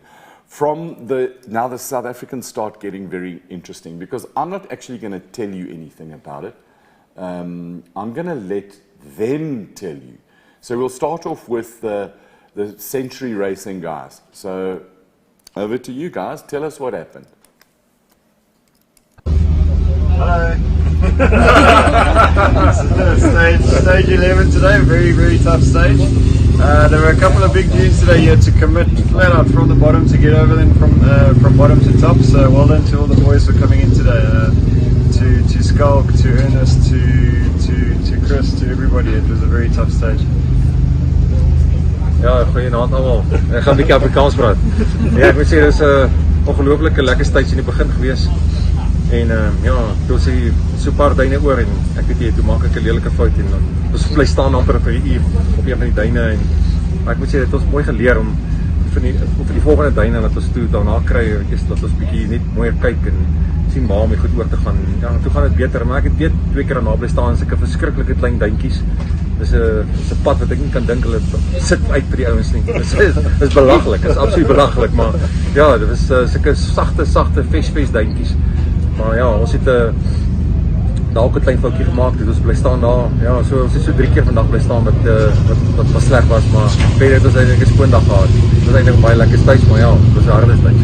Now the South Africans start getting very interesting, because I'm not actually going to tell you anything about it. I'm going to let them tell you. So we'll start off with the Century Racing guys. So over to you guys. Tell us what happened. Hello. Stage 11 today, very, very tough stage. There were a couple of big dunes today. You had to commit flat out from the bottom to get over them from bottom to top. So well done to all the boys for coming in today. To Skulk, to Ernest, to Chris, to everybody. It was a very tough stage. Ja, goeienaand allemaal. Ek gaan 'n bietjie Afrikaans praat. Ja, ek moet sê dis 'n ongelooflike lekker stage in die begin gewees. En ja, toe sê so 'n paar duine oor en ek weet jy, toe maak ek 'n lelike fout en ons bly staan amper vir 'n uur op een van die duine en maar ek moet sê dit het ons mooi geleer om vir die volgende duine wat ons toe daarna kry, dat ons bietjie net mooier kyk en sien waar om goed oor te gaan. Ja, toe gaan dit beter, maar ek het weet 2 keer daarna bly staan sulke verskriklike klein duintjies. Dis 'n pad wat ek nie kan dink hulle sit uit vir die ouens nie. Dis belaglik, is absoluut belaglik, maar ja, dit was sulke sagte ves duintjies. Maar ja, ons het dalk 'n klein foutjie gemaak, dus ons bly staan daar. Ja, so ons het so 3 keer vandag bly staan wat sleg was, maar verder het ons eintlik 'n skoon dag gehad. Dit was eintlik baie lekker stage, maar ja, dit was 'n harde stage.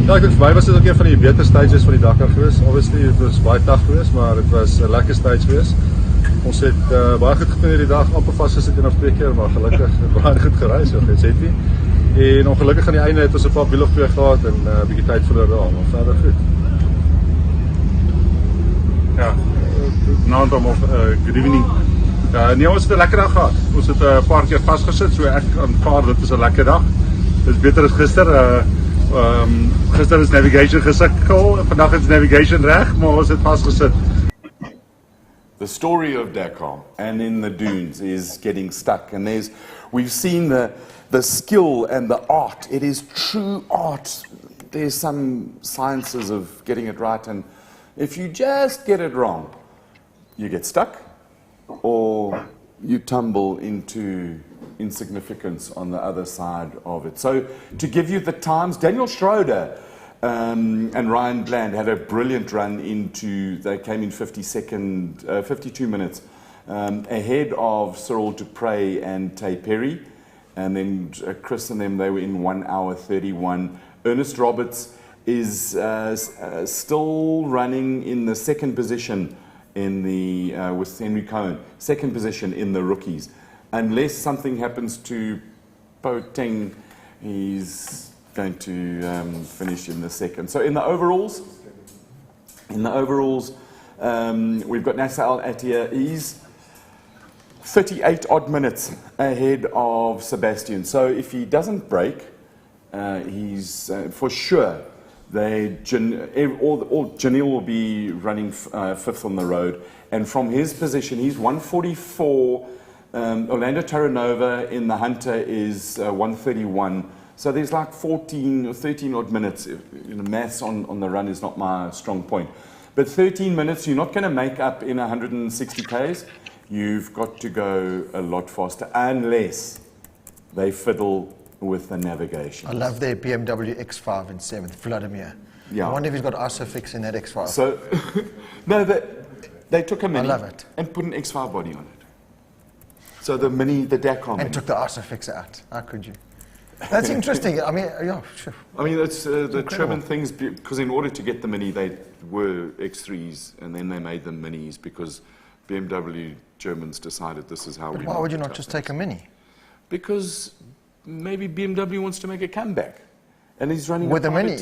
Ja, ek dink vir my was dit ook een van die beter stages van die Dakar gewees. Obviously, het was baie taaf geweest, maar dit was 'n lekker stage geweest. Ons het baie goed gedoen hierdie dag, amper vasgesit en of 2 keer, maar gelukkig baie goed gereis, so het sê nie. En ongelukkig aan die einde het ons 'n paar wiele op 2 gehad en 'n bietjie tyd verloor daar, maar verder goed. Ja, nou dan good evening. Nee, ons het 'n lekker dag gehad. Ons het 'n paar keer vasgesit, so ek aanvaar dit is 'n lekker dag. Dit is beter as gister. Gister is navigation gesukkel, vandag is navigation reg, maar ons het vasgesit. The story of Dakar and in the dunes is getting stuck, and we've seen the skill and the art. It is true art. There's some sciences of getting it right, and if you just get it wrong, you get stuck or you tumble into insignificance on the other side of it. So to give you the times, Daniel Schroeder and Ryan Bland had a brilliant run they came in 52 minutes ahead of Cyril Dupre and Tay Perry. And then Chris and them, they were in 1 hour 31. Ernest Roberts is still running in the second position with Henry Cohen, second position in the rookies. Unless something happens to Poteng, he's going to finish in the second. So in the overalls, we've got Nasser Al-Attiyah. He's 38 odd minutes ahead of Sebastian. So if he doesn't break, he's for sure. Janil will be running 5th on the road, and from his position, he's 144. Orlando Terranova in the Hunter is 131. So there's like 14 or 13 odd minutes. Maths on the run is not my strong point. But 13 minutes, you're not going to make up in 160 Ks. You've got to go a lot faster unless they fiddle with the navigation. I love their BMW X5 in 7th, Vladimir. Yeah. I wonder if he's got ISOFIX in that X5. So, no, they took a Mini I love it. and put an X5 body on it. So the Mini, the Dakar Mini. And took the ISOFIX out. How could you? That's interesting. I mean, yeah, sure. I mean, that's the trim and things, because in order to get the Mini, they were X3s, and then they made them Minis, because BMW Germans decided this is how we... Why would you not just take a Mini? Because maybe BMW wants to make a comeback. And he's running with a Mini.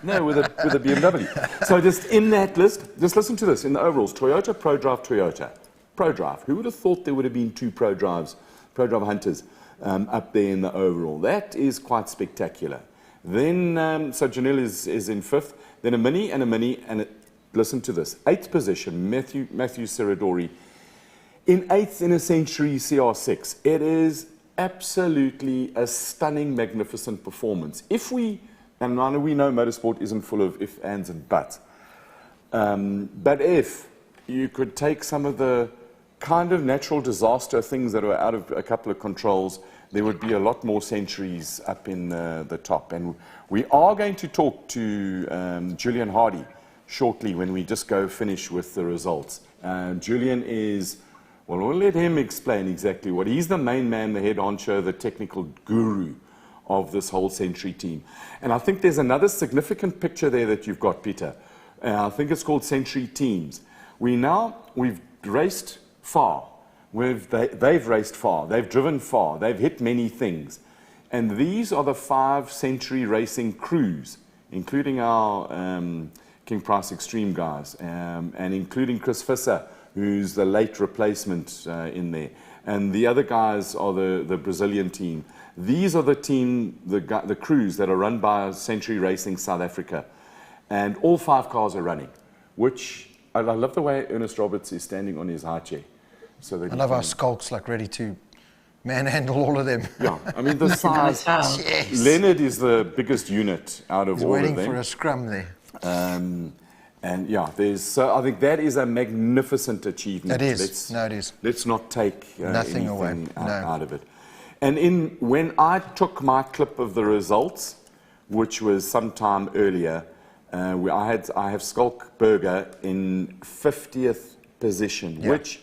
No, with a BMW. So just in that list, just listen to this. In the overalls, Toyota, ProDrive, Toyota. ProDrive. Who would have thought there would have been two ProDrive hunters up there in the overall? That is quite spectacular. Then, so Janelle is in 5th. Then a Mini, and listen to this. 8th position, Matthew Serradori. In 8th in a Century CR6. It is absolutely a stunning, magnificent performance. And I know we know motorsport isn't full of ifs, ands, and buts, but if you could take some of the kind of natural disaster things that are out of a couple of controls, there would be a lot more Centuries up in the top. And we are going to talk to Julian Hardy shortly when we just go finish with the results. Julian is... Well, we'll let him explain exactly what. He's the main man, the head honcho, the technical guru of this whole Century team. And I think there's another significant picture there that you've got, Peter. I think it's called Century Teams. We've raced far. They've raced far. They've driven far. They've hit many things. And these are the 5 Century racing crews, including our KingPriceXtreme guys, and including Chris Visser, who's the late replacement in there. And the other guys are the Brazilian team. These are the crews that are run by Century Racing South Africa. And all 5 cars are running, which I love the way Ernest Roberts is standing on his high chair. So that I love our Skulks like ready to manhandle all of them. Yeah, I mean the size. Yes. Leonard is the biggest unit out of all of them. He's waiting for a scrum there. And yeah, so I think that is a magnificent achievement. It is. It is. Let's not take nothing away out of it. And when I took my clip of the results, which was sometime earlier, I have Skulk Burger in 50th position, which,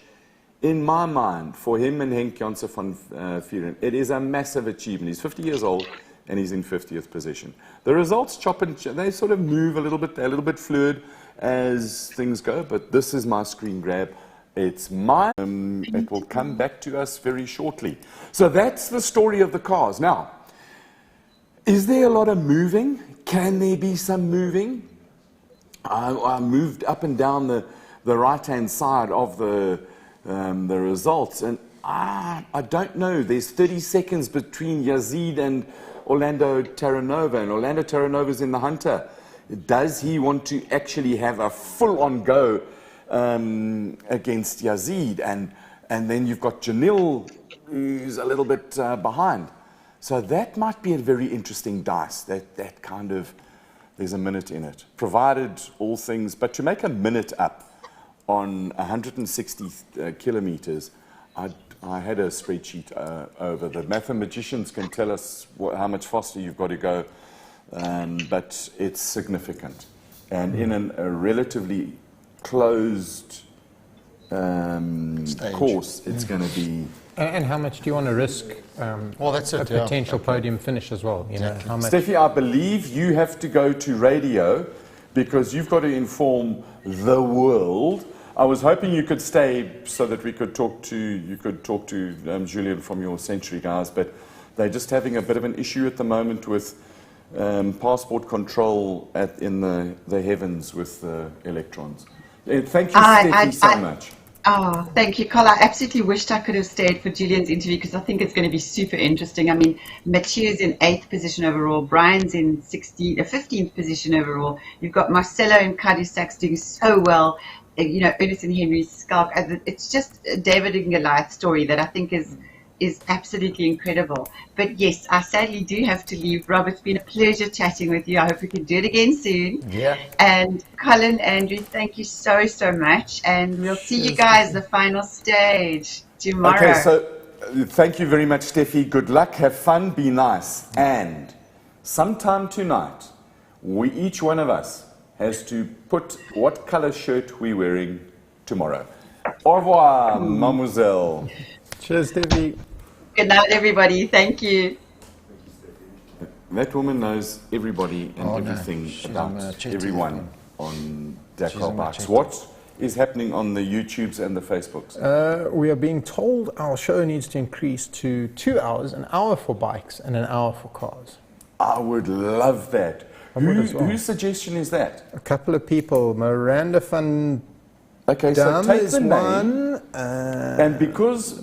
in my mind, for him and Henk Janssen van Vuren, it is a massive achievement. He's 50 years old, and he's in 50th position. The results they sort of move a little bit, they're a little bit fluid as things go, but this is my screen grab. It's mine. It will come back to us very shortly. So that's the story of the cars. Now, is there a lot of moving? Can there be some moving? I moved up and down the right-hand side of the results, and I don't know. There's 30 seconds between Yazid and Orlando Terranova, and Orlando Terranova's in the Hunter. Does he want to actually have a full-on go against Yazid? And then you've got Janil, who's a little bit behind. So that might be a very interesting dice, that kind of, there's a minute in it, provided all things, but to make a minute up on 160 kilometers, I had a spreadsheet over. The mathematicians can tell us how much faster you've got to go, but it's significant. And in a relatively closed course, it's going to be... And how much do you want to risk well, that's a potential podium finish as well? You know, how much? Steffi, I believe you have to go to radio because you've got to inform the world. I was hoping you could stay so that we could talk to Julian from your Century guys, but they're just having a bit of an issue at the moment with passport control in the heavens with the electrons. Thank you, Steffi, so much. Oh, thank you, Carl. I absolutely wished I could have stayed for Julian's interview because I think it's going to be super interesting. I mean, Mathieu's in 8th position overall. Brian's in 15th position overall. You've got Marcelo and Cadillac doing so well. You know, Ernest and Henry's Skulk. It's just a David and Goliath story that I think is is absolutely incredible. But yes, I sadly do have to leave. Rob, it's been a pleasure chatting with you. I hope we can do it again soon. Yeah. And Colin, Andrew, thank you so, so much. And we'll see you guys the final stage tomorrow. Okay, so thank you very much, Steffi. Good luck, have fun, be nice. And sometime tonight, each one of us has to put what color shirt we're wearing tomorrow. Au revoir, mademoiselle. Cheers, Steffi. Good night, everybody. Thank you. That woman knows everybody and everything about everyone on Dakar bikes. What is happening on the YouTubes and the Facebooks? We are being told our show needs to increase to 2 hours, an hour for bikes and an hour for cars. I would love that. Whose suggestion is that? A couple of people. Miranda van Okay, so take is the one. name, and because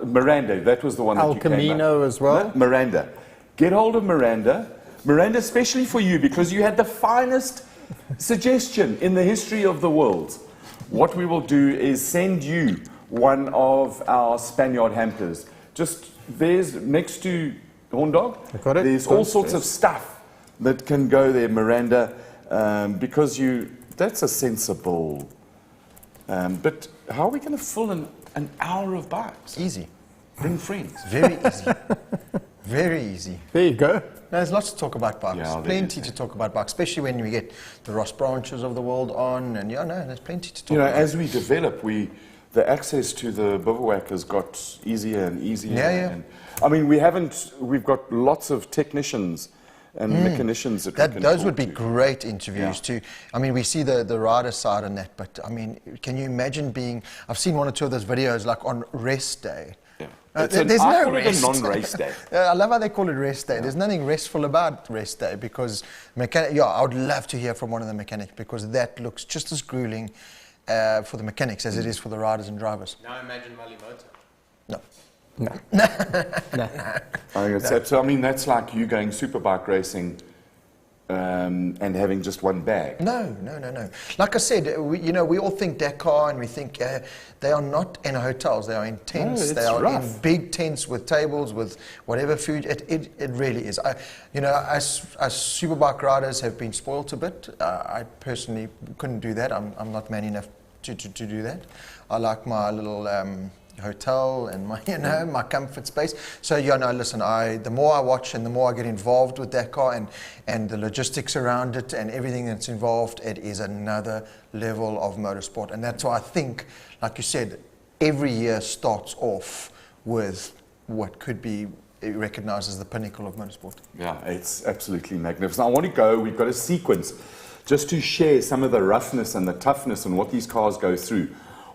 Miranda, that was the one that Al you came Camino up. as well. Miranda. Get hold of Miranda. Miranda, especially for you, because you had the finest suggestion in the history of the world. What we will do is send you one of our Spaniard hampers. Just there's next to Horn Dog. There's all sorts of stuff that can go there, Miranda, because that's a sensible. But how are we going to fill an hour of bikes? Easy. Bring friends. Very easy. Very easy. There you go. There's lots to talk about bikes. Yeah, plenty to talk about bikes, especially when we get the Ross Branches of the world on. And there's plenty to talk about. As we develop, the access to the bivouac has got easier and easier. Yeah. And, I mean, we've got lots of technicians and mechanicians that those would be great interviews too. I mean, we see the rider side on that, but I mean, can you imagine I've seen one or two of those videos like on Raceday. There's no rest. non-race day. I love how they call it rest day. There's nothing restful about rest day because I would love to hear from one of the mechanics because that looks just as grueling for the mechanics as it is for the riders and drivers. Now imagine Malimoto. No. So I mean, that's like you going superbike racing and having just one bag. No. Like I said, we all think Dakar and we think they are not in hotels. They are in tents. They are in big tents with tables, with whatever food. It really is. Us superbike riders have been spoilt a bit. I personally couldn't do that. I'm not man enough to do that. I like my little hotel and my comfort space. So listen, the more I watch and the more I get involved with Dakar and the logistics around it and everything that's involved, it is another level of motorsport. And that's why I think, like you said, every year starts off with what could be recognized as the pinnacle of motorsport. Yeah, it's absolutely magnificent. I want to go, we've got a sequence just to share some of the roughness and the toughness and what these cars go through.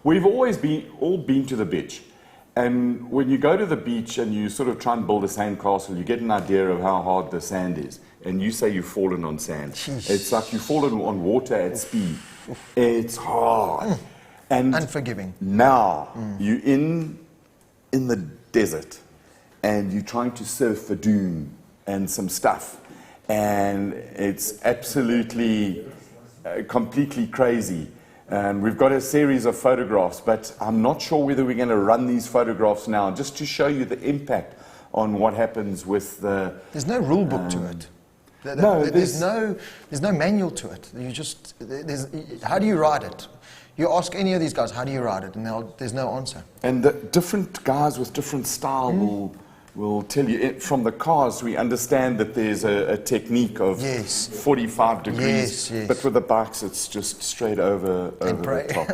We've always all been to the beach, and when you go to the beach and you sort of try and build a sandcastle, you get an idea of how hard the sand is, and you say you've fallen on sand. It's like you've fallen on water at speed. It's hard. And unforgiving. Now, you're in the desert, and you're trying to surf the dune and some stuff, and it's absolutely, completely crazy. And we've got a series of photographs, but I'm not sure whether we're going to run these photographs now, just to show you the impact on what happens with the... There's no rule book to it. There's no manual to it. How do you ride it? You ask any of these guys, how do you ride it? And there's no answer. And the different guys with different style will tell you. From the cars, we understand that there's a technique of 45 degrees, but with the bikes, it's just straight over the top.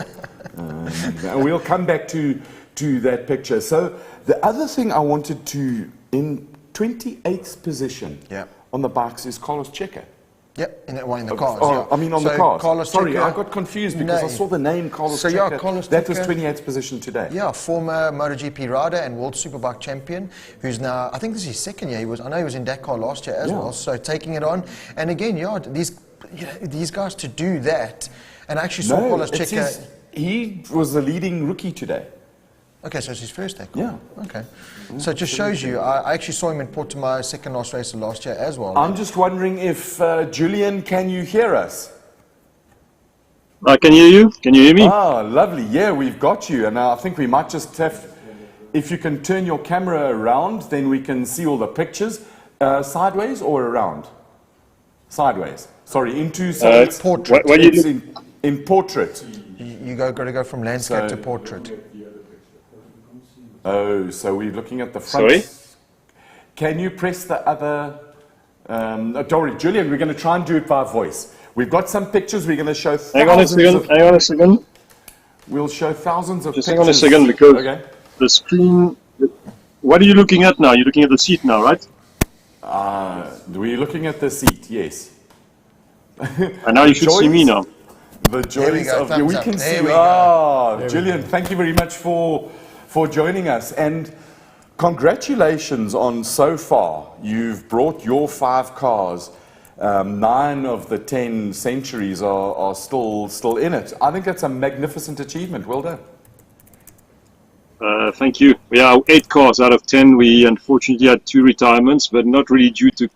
And we'll come back to that picture. So the other thing I wanted to, in 28th position on the bikes is Carlos Checa. Yep, in the cars. I mean on the cars. Carlos Sorry, Checa, I got confused because I saw the name Carlos Checa. Carlos that was Checa, 28th position today. Yeah, former MotoGP rider and World Superbike champion, who's now, I think this is his second year. I know he was in Dakar last year as well, so taking it on. And again, these guys to do that, and I actually saw Carlos Checa. He was the leading rookie today. Okay, so it's his first Dakar. Yeah. Okay. So it just shows you, I actually saw him in Portimao, second last race of last year as well. I'm just wondering if, Julian, can you hear us? I can hear you. Can you hear me? Ah, lovely. Yeah, we've got you. And I think we might just have if you can turn your camera around, then we can see all the pictures. Sideways or around? Sideways. Sorry, into portrait. It's in portrait. You got to go from landscape to portrait. Oh, so we're looking at the front. Sorry? Can you press the other? Dory, Julian, we're going to try and do it by voice. We've got some pictures. We're going to show thousands. Hang on a second. We'll show thousands of Just pictures. hang on a second, because Okay. the screen. What are you looking at now? You're looking at the seat now, right? We're looking at the seat, yes. And now you should see me now. The joys of thumbs we up. can There see. we go. Julian, thank you very much for joining us, and congratulations on so far. You've brought your 5 cars. 9 of the 10 centuries are still in it. I think that's a magnificent achievement. Well done. Thank you. Yeah, 8 cars out of 10. We unfortunately had 2 retirements, but not really due to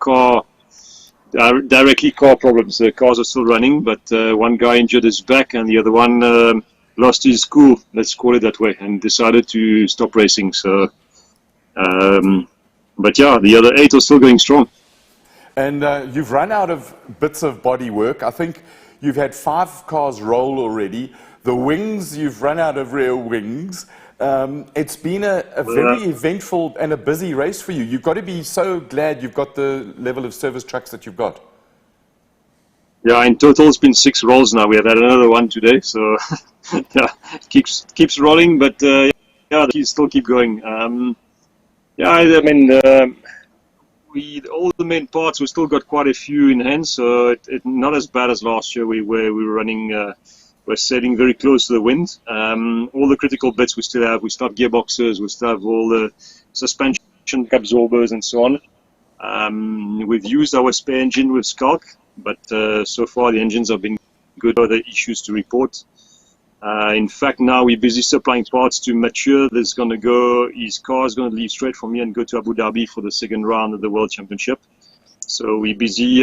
directly car problems. The cars are still running, but one guy injured his back and the other one lost his cool, let's call it that way, and decided to stop racing. So, but yeah, the other 8 are still going strong. And you've run out of bits of body work. I think you've had 5 cars roll already. The wings, you've run out of rear wings. It's been a very eventful and a busy race for you. You've got to be so glad you've got the level of service trucks that you've got. Yeah, in total it's been 6 rolls now. We have had another one today, so yeah, it keeps rolling, but yeah, they still keep going. Yeah, I mean, all the main parts, we still got quite a few in hand, so it not as bad as last year. We were running. We're sailing very close to the wind. All the critical bits we still have. We still have gearboxes. We still have all the suspension absorbers and so on. We've used our spare engine with Skulk, but so far the engines have been good. Other issues to report. In fact, now we're busy supplying parts to Mathieu. His car is going to leave straight from here and go to Abu Dhabi for the second round of the World Championship. So we're busy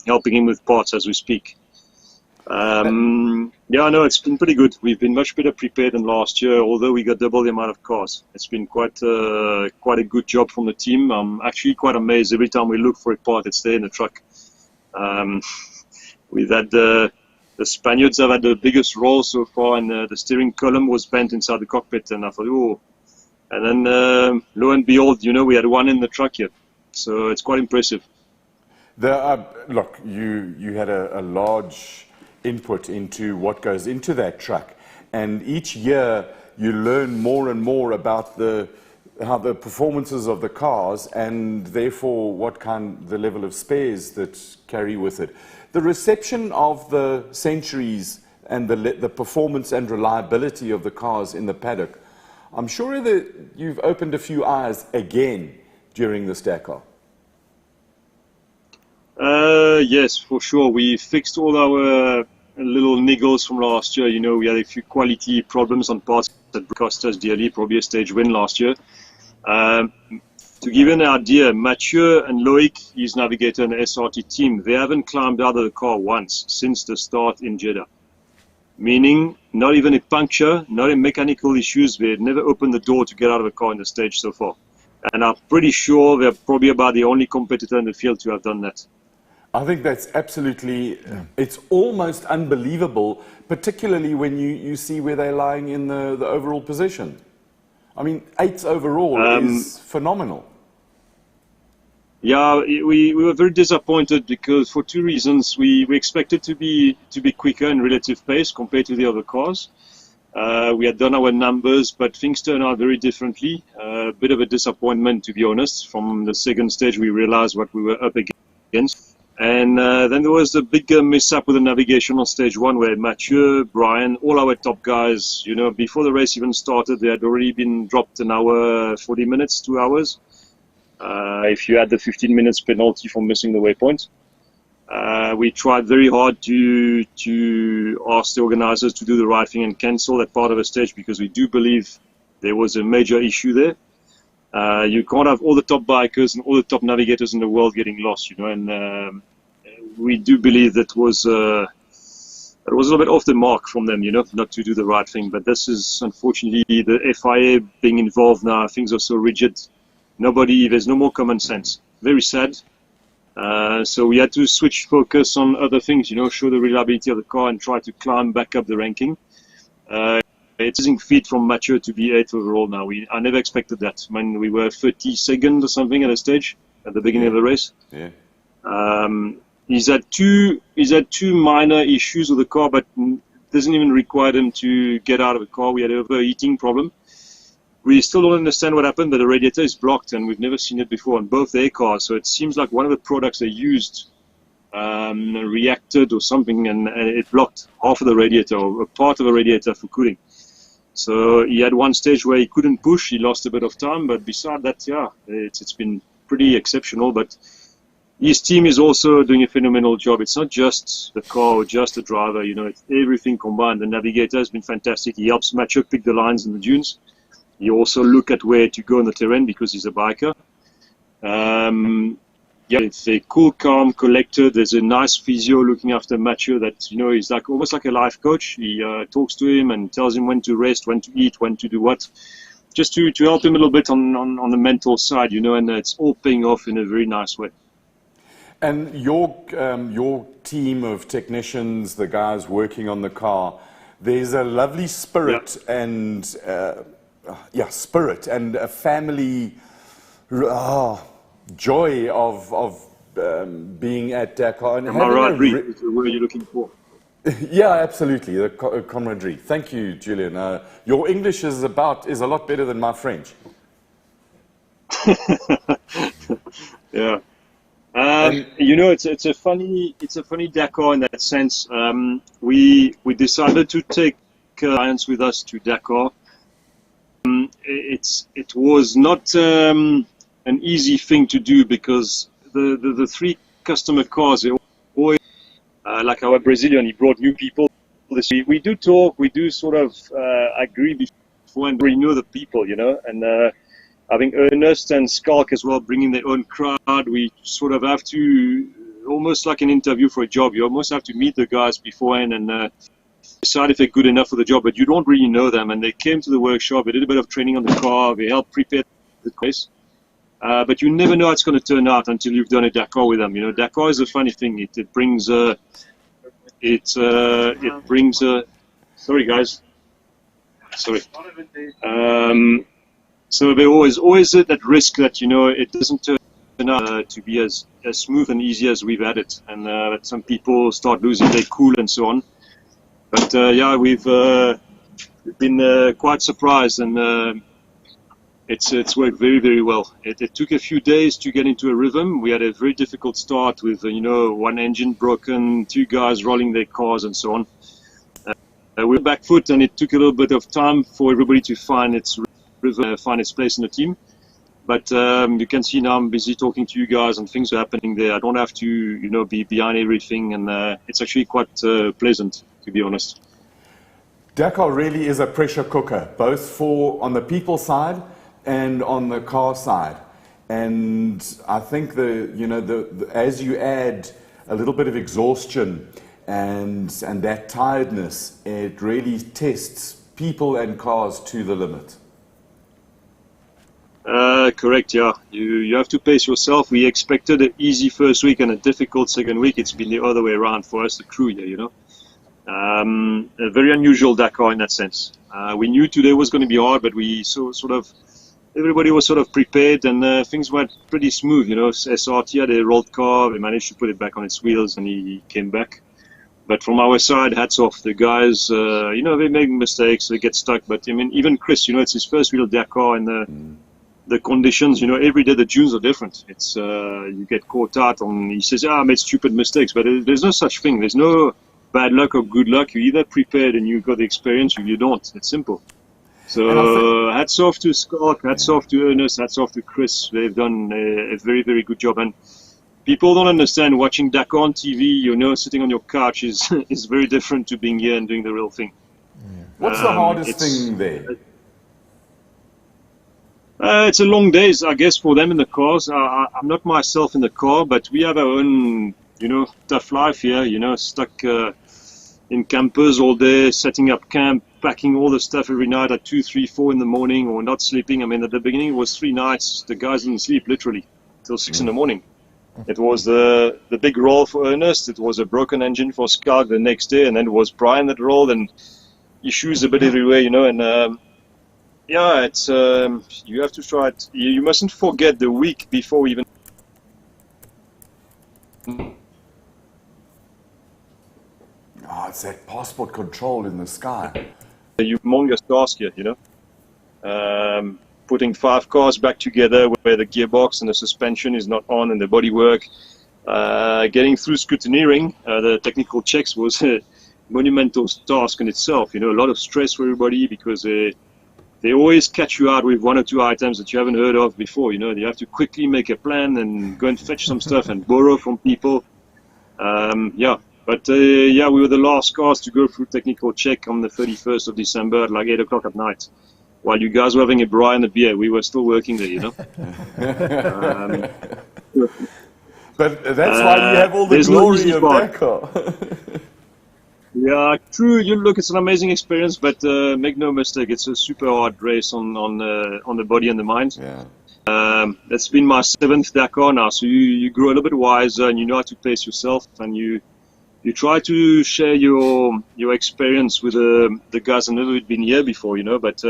helping him with parts as we speak. Yeah, no, it's been pretty good. We've been much better prepared than last year, although we got double the amount of cars. It's been quite a good job from the team. I'm actually quite amazed. Every time we look for a part, it's there in the truck. We've had the Spaniards have had the biggest roll so far, and the steering column was bent inside the cockpit, and I thought, oh. And then, lo and behold, we had one in the truck here. So it's quite impressive. Look, you had a large input into what goes into that truck, and each year you learn more and more about how the performances of the cars, and therefore the level of spares that carry with it. The reception of the centuries and the performance and reliability of the cars in the paddock, I'm sure that you've opened a few eyes again during this Dakar. Yes, for sure. We fixed all our little niggles from last year. We had a few quality problems on parts that cost us dearly, probably a stage win last year. To give you an idea, Mathieu and Loic, his navigator and the SRT team, they haven't climbed out of the car once since the start in Jeddah. Meaning, not even a puncture, not a mechanical issues. They had never opened the door to get out of the car in the stage so far. And I'm pretty sure they're probably about the only competitor in the field to have done that. I think that's absolutely, it's almost unbelievable, particularly when you see where they're lying in the overall position. I mean, 8th overall is phenomenal. Yeah, we were very disappointed because for 2 reasons. We expected to be quicker in relative pace compared to the other cars. We had done our numbers, but things turned out very differently. A bit of a disappointment, to be honest. From the second stage, we realized what we were up against. And then there was a big mishap with the navigation on stage 1 where Mathieu, Brian, all our top guys, before the race even started, they had already been dropped an hour, 40 minutes, 2 hours. If you had the 15 minutes penalty for missing the waypoint. We tried very hard to ask the organizers to do the right thing and cancel that part of the stage because we do believe there was a major issue there. You can't have all the top bikers and all the top navigators in the world getting lost, and we do believe that was it was a little bit off the mark from them, not to do the right thing. But this is unfortunately the FIA being involved now. Things are so rigid. There's no more common sense. Very sad. So we had to switch focus on other things, show the reliability of the car and try to climb back up the ranking. It's using feet from mature to be 8th overall now. I never expected that. When we were 32nd or something at a stage at the beginning of the race. Yeah. He's had two minor issues with the car, but doesn't even require him to get out of the car. We had an overheating problem. We still don't understand what happened, but the radiator is blocked, and we've never seen it before on both their cars. So it seems like one of the products they used reacted or something, and it blocked half of the radiator or a part of the radiator for cooling. So he had one stage where he couldn't push. He lost a bit of time, but beside that, it's been pretty exceptional. But his team is also doing a phenomenal job. It's not just the car or just the driver, it's everything combined. The navigator has been fantastic. He helps Mathieu pick the lines in the dunes. He also look at where to go in the terrain because he's a biker. It's a cool, calm, collected. There's a nice physio looking after Mathieu that, he's like almost like a life coach. He talks to him and tells him when to rest, when to eat, when to do what. Just to help him a little bit on the mental side, and it's all paying off in a very nice way. And your team of technicians, the guys working on the car, there's a lovely spirit and spirit and a family joy of being at Dakar. And am I right, Reed? What are you looking for? Yeah, absolutely. The camaraderie. Thank you, Julian. Your English is a lot better than my French. Yeah. It's a funny Dakar in that sense. We decided to take clients with us to Dakar. It was not an easy thing to do because the three customer cars, they always, like our Brazilian, he brought new people. We do talk, we do sort of agree before and we know the people, and having Ernest and Skalk as well bringing their own crowd, we sort of have to, almost like an interview for a job, you almost have to meet the guys beforehand and decide if they're good enough for the job, but you don't really know them. And they came to the workshop, they did a bit of training on the car, they helped prepare the race. But you never know how it's going to turn out until you've done a Dakar with them. Dakar is a funny thing. It brings sorry guys. Sorry. So there always at that risk that, it doesn't turn out to be as smooth and easy as we've had it. And that some people start losing their cool and so on. But we've been quite surprised, and it's worked very, very well. It took a few days to get into a rhythm. We had a very difficult start with one engine broken, two guys rolling their cars and so on. We were back foot, and it took a little bit of time for everybody to find its rhythm, find its place in the team. But you can see now I'm busy talking to you guys, and things are happening there. I don't have to be behind everything, and it's actually quite pleasant, to be honest. Dakar really is a pressure cooker, both on the people side and on the car side. And I think as you add a little bit of exhaustion and that tiredness, it really tests people and cars to the limit. Correct, yeah. You have to pace yourself. We expected an easy first week and a difficult second week. It's been the other way around for us, the crew here, A very unusual Dakar in that sense. We knew today was going to be hard, but everybody was sort of prepared, and things went pretty smooth, SRT had a rolled car, they managed to put it back on its wheels, and he came back. But from our side, hats off. The guys, they make mistakes, they get stuck, but even Chris, it's his first real Dakar, and the conditions, every day the dunes are different. It's you get caught out he says, I made stupid mistakes, but there's no such thing. There's no bad luck or good luck. You're either prepared and you've got the experience, or you don't. It's simple. So hats off to Scott, hats off to Ernest, hats off to Chris. They've done a very, very good job. And people don't understand, watching Dakar on TV, sitting on your couch is very different to being here and doing the real thing. What's the hardest thing there? It's a long days, I guess, for them in the cars. I'm not myself in the car, but we have our own, tough life here, stuck in campers all day, setting up camp, packing all the stuff every night at 2, 3, 4 in the morning, or not sleeping. I mean, at the beginning it was 3 nights. The guys didn't sleep literally till 6 in the morning. It was the big roll for Ernest. It was a broken engine for Skalk the next day, and then it was Brian that rolled, and issues a bit everywhere, you know. And yeah, it's you have to try it. You mustn't forget the week before even. Oh, it's that passport control in the sky. A humongous task here, you know. Putting 5 cars back together where the gearbox and the suspension is not on and the bodywork. Getting through scrutineering, the technical checks was a monumental task in itself. You know, a lot of stress for everybody because they always catch you out with 1 or 2 items that you haven't heard of before. You know, you have to quickly make a plan and go and fetch some stuff and borrow from people. Yeah. But yeah, we were the last cars to go through technical check on the 31st of December at like 8 o'clock at night. While you guys were having a braai and a beer, we were still working there, you know. But that's why you have all the glory of Dakar. Yeah, true. You look, it's an amazing experience, but make no mistake, it's a super hard race on the body and the mind. Yeah. That's been my 7th Dakar now, so you grow a little bit wiser and you know how to pace yourself, and you try to share your experience with the guys that never been here before, you know. But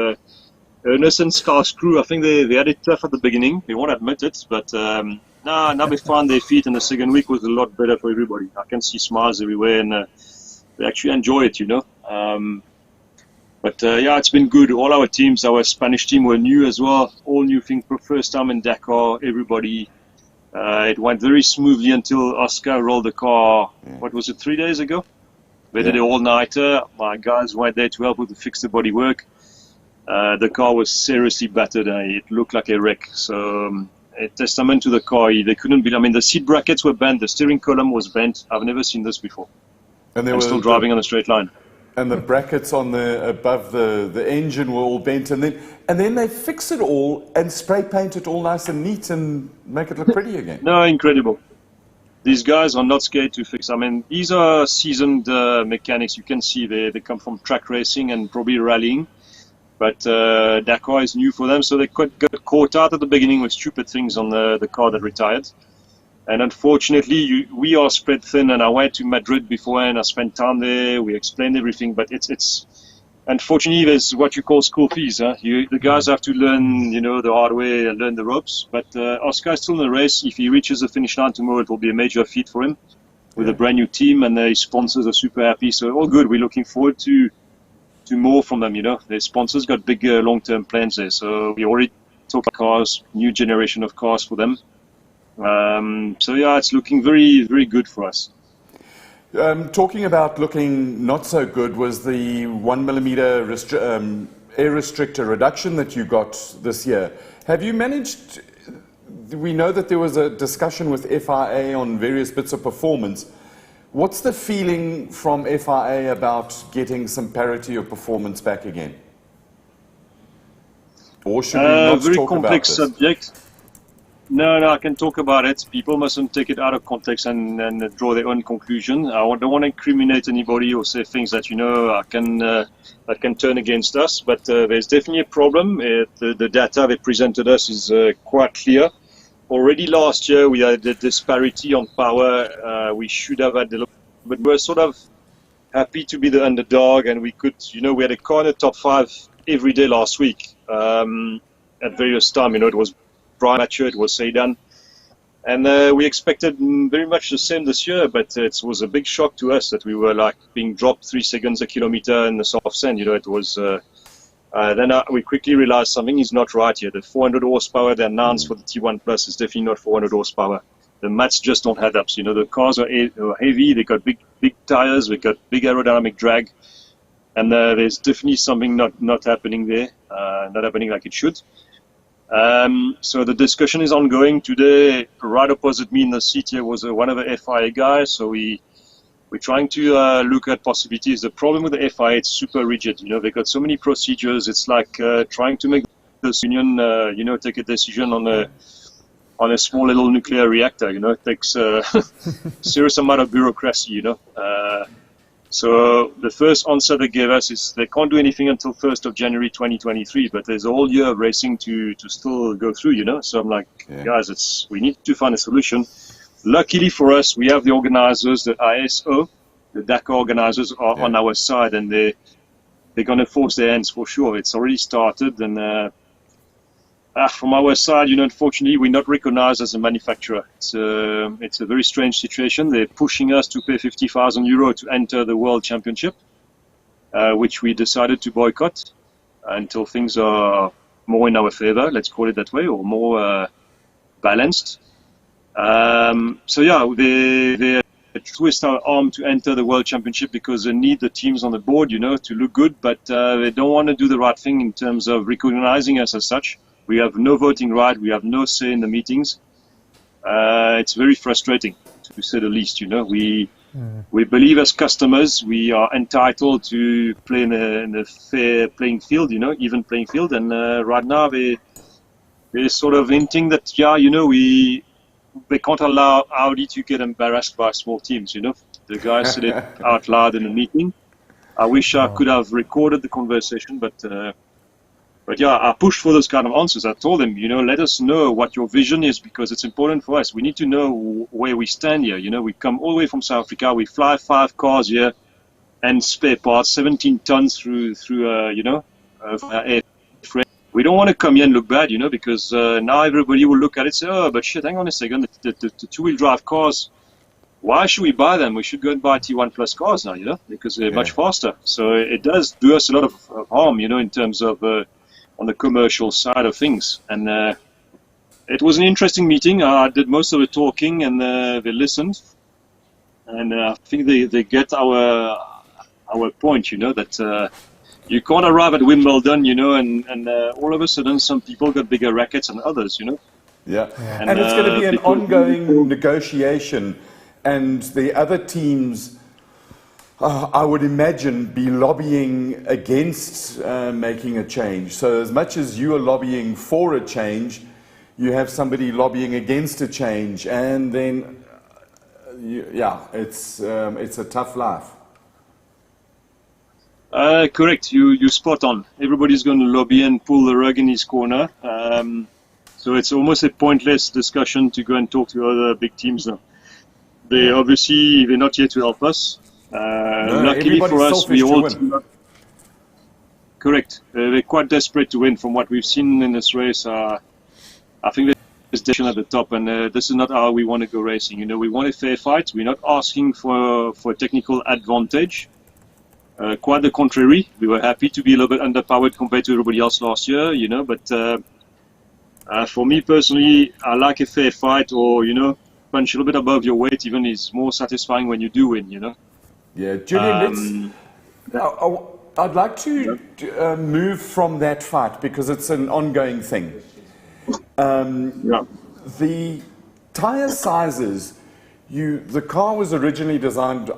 Ernest and Skalk's crew, I think they had it tough at the beginning. They won't admit it, but now they found their feet, and the second week was a lot better for everybody. I can see smiles everywhere, and they actually enjoy it, you know. But yeah, it's been good. All our teams, our Spanish team were new as well. All new thing for first time in Dakar, everybody. It went very smoothly until Oscar rolled the car, what was it, 3 days ago? They did an all-nighter. My guys went there to help with the fix the bodywork. The car was seriously battered. It looked like a wreck. So a testament to the car. They couldn't be. I mean, the seat brackets were bent. The steering column was bent. I've never seen this before. And they I'm were still driving on a straight line. And the brackets on above the engine were all bent, and then they fix it all and spray paint it all nice and neat and make it look pretty again. No, incredible. These guys are not scared to fix. I mean, these are seasoned mechanics. You can see they come from track racing and probably rallying. But Dakar is new for them, so they got caught out at the beginning with stupid things on the car that retired. And unfortunately, we are spread thin, and I went to Madrid beforehand. I spent time there. We explained everything, but it's unfortunately, there's what you call school fees. Huh? The guys have to learn, you know, the hard way and learn the ropes. But Oscar is still in the race. If he reaches the finish line tomorrow, it will be a major feat for him with a brand new team, and his sponsors are super happy. So all good. We're looking forward to more from them. You know, their sponsors got big long-term plans there. So we already talk cars, new generation of cars for them. So yeah, it's looking very, very good for us. Talking about looking not so good was the 1mm air restrictor reduction that you got this year. Have you managed? We know that there was a discussion with FIA on various bits of performance. What's the feeling from FIA about getting some parity of performance back again? Or should we not very talk complex about this? subject. No, I can talk about it. People mustn't take it out of context and draw their own conclusion. I don't want to incriminate anybody or say things that, you know, that can turn against us. But there's definitely a problem. The data they presented us is quite clear. Already last year, we had a disparity on power. We should have had a little, but we're sort of happy to be the underdog, and we could, you know, we had a car in the top 5 every day last week at various times. You know, it was Brian Mathieu, it was Sedan, and we expected very much the same this year, but it was a big shock to us that we were like being dropped 3 seconds a kilometer in the soft sand. You know, it was then we quickly realized something is not right here. The 400 horsepower they announced for the T1 Plus is definitely not 400 horsepower. The mats just don't add up. So, you know, the cars are heavy, they got big tires, they got big aerodynamic drag, and there's definitely something not happening there, not happening like it should. So the discussion is ongoing today. Right opposite me in the seat here was one of the FIA guys. So we're trying to look at possibilities. The problem with the FIA, it's super rigid. You know, they got so many procedures. It's like trying to make this union, you know, take a decision on a small little nuclear reactor. You know, it takes a serious amount of bureaucracy. You know, So the first answer they gave us is they can't do anything until 1st of January 2023, but there's a whole year of racing to still go through, you know. So I'm like, guys, we need to find a solution. Luckily for us, we have the organizers, the ISO, the Dakar organizers are on our side, and they're going to force their hands for sure. It's already started, and from our side, you know, unfortunately, we're not recognized as a manufacturer. It's a very strange situation. They're pushing us to pay €50,000 to enter the World Championship, which we decided to boycott until things are more in our favor, let's call it that way, or more balanced. So yeah, they twist our arm to enter the World Championship because they need the teams on the board, you know, to look good, but they don't want to do the right thing in terms of recognizing us as such. We have no voting right, we have no say in the meetings. It's very frustrating, to say the least, you know. We believe as customers we are entitled to play in a fair playing field, you know, even playing field, and right now they're sort of hinting that, yeah, you know, they can't allow Audi to get embarrassed by small teams, you know. The guy said it out loud in a meeting. I wish I could have recorded the conversation, but yeah, I pushed for those kind of answers. I told them, you know, let us know what your vision is, because it's important for us. We need to know where we stand here. You know, we come all the way from South Africa. We fly 5 cars here and spare parts, 17 tons through you know, air freight. We don't want to come here and look bad, you know, because now everybody will look at it and say, oh, but shit, hang on a second, the two-wheel drive cars, why should we buy them? We should go and buy T1 Plus cars now, you know, because they're much faster. So it does do us a lot of harm, you know, in terms of on the commercial side of things. And it was an interesting meeting. I did most of the talking, and they listened. And I think they get our point, you know, that you can't arrive at Wimbledon, you know, and all of a sudden some people got bigger rackets than others, you know. Yeah, and it's going to be an ongoing negotiation, and the other teams, I would imagine, be lobbying against making a change. So as much as you are lobbying for a change, you have somebody lobbying against a change, and then, yeah, it's a tough life. Correct. You spot on. Everybody's going to lobby and pull the rug in his corner. So it's almost a pointless discussion to go and talk to other big teams now. They're not here to help us. Luckily for us, we all team up. Correct. They're quite desperate to win. From what we've seen in this race, I think there's tension at the top, and this is not how we want to go racing. You know, we want a fair fight. We're not asking for technical advantage. Quite the contrary. We were happy to be a little bit underpowered compared to everybody else last year, you know. But for me personally, I like a fair fight, or, you know, punch a little bit above your weight. Even is more satisfying when you do win, you know. Yeah, Julian, I'd like to move from that fight, because it's an ongoing thing. The tyre sizes, the car was originally designed,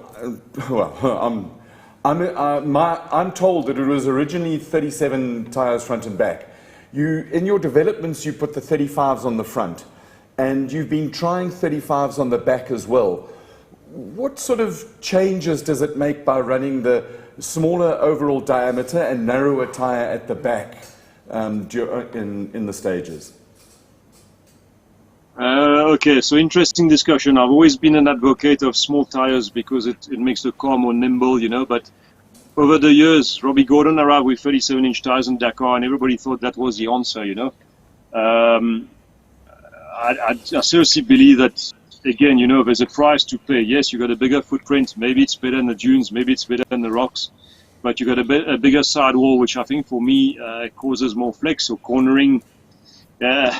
I'm told that it was originally 37 tyres front and back. In your developments, you put the 35s on the front, and you've been trying 35s on the back as well. What sort of changes does it make by running the smaller overall diameter and narrower tyre at the back in the stages? Okay, so interesting discussion. I've always been an advocate of small tyres because it makes the car more nimble, you know, but over the years, Robbie Gordon arrived with 37-inch tyres in Dakar, and everybody thought that was the answer, you know. I seriously believe that, again, you know, there's a price to pay. Yes, you got a bigger footprint. Maybe it's better in the dunes. Maybe it's better in the rocks. But you got a bigger sidewall, which I think for me causes more flex or cornering.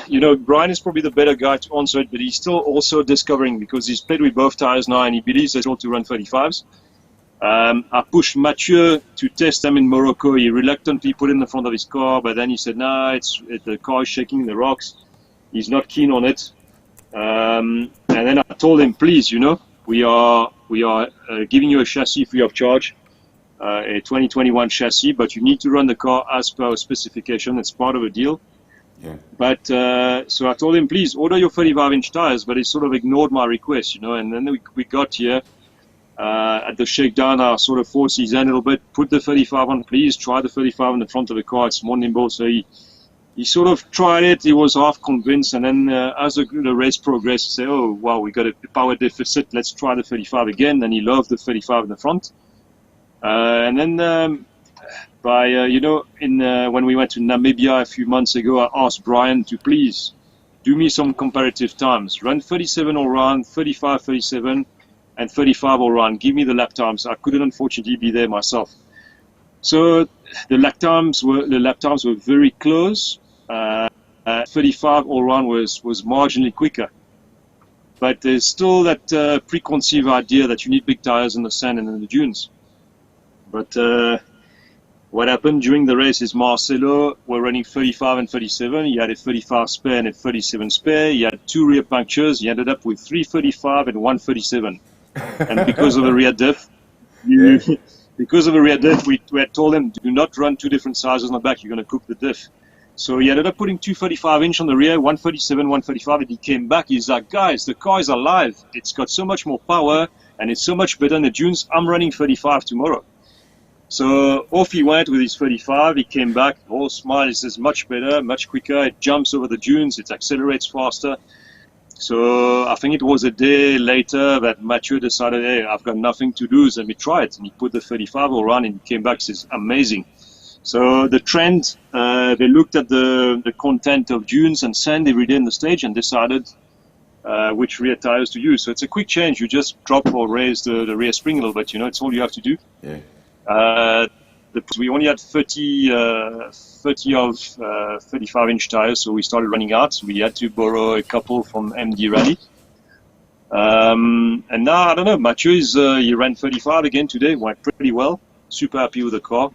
You know, Brian is probably the better guy to answer it, but he's still also discovering, because he's played with both tires now and he believes he's able to run 35s. I pushed Mathieu to test them in Morocco. He reluctantly put it in the front of his car, but then he said, nah, the car is shaking in the rocks. He's not keen on it. And then I told him, please, you know, we are giving you a chassis free of charge, a 2021 chassis, but you need to run the car as per our specification. It's part of a deal. Yeah. But so I told him, please order your 35-inch tires, but he sort of ignored my request, you know. And then we got here, At the shakedown, I sort of forced his hand a little bit, put the 35 on, please, try the 35 in the front of the car, it's more nimble. So he sort of tried it, he was half convinced, and then as the race progressed, he said, oh, wow, we got a power deficit, let's try the 35 again. Then he loved the 35 in the front. And then when we went to Namibia a few months ago, I asked Brian to please do me some comparative times. Run 37 all round, 35, 37, and 35 all round. Give me the lap times. I couldn't unfortunately be there myself. So the lap times were very close. 35 all round was marginally quicker. But there's still that preconceived idea that you need big tires in the sand and in the dunes. But what happened during the race is Marcelo were running 35 and 37. He had a 35 spare and a 37 spare. He had 2 rear punctures. He ended up with 335 and 137. And because of a rear diff, we had told him, do not run 2 different sizes on the back. You're going to cook the diff. So he ended up putting 2 35-inch on the rear, 137, 135, and he came back. He's like, guys, the car is alive. It's got so much more power, and it's so much better in the dunes. I'm running 35 tomorrow. So off he went with his 35. He came back, all smile. He says, much better, much quicker. It jumps over the dunes. It accelerates faster. So I think it was a day later that Mathieu decided, hey, I've got nothing to lose. Let me try it. And he put the 35 all around and he came back. He says, amazing. So the trend, they looked at the content of dunes and sand every day in the stage and decided which rear tires to use. So it's a quick change. You just drop or raise the rear spring a little bit. It's all you have to do. Yeah. We only had 30 of 35-inch tires, so we started running out. We had to borrow a couple from MD Rally. And now, I don't know, Mathieu he ran 35 again today, went pretty well, super happy with the car.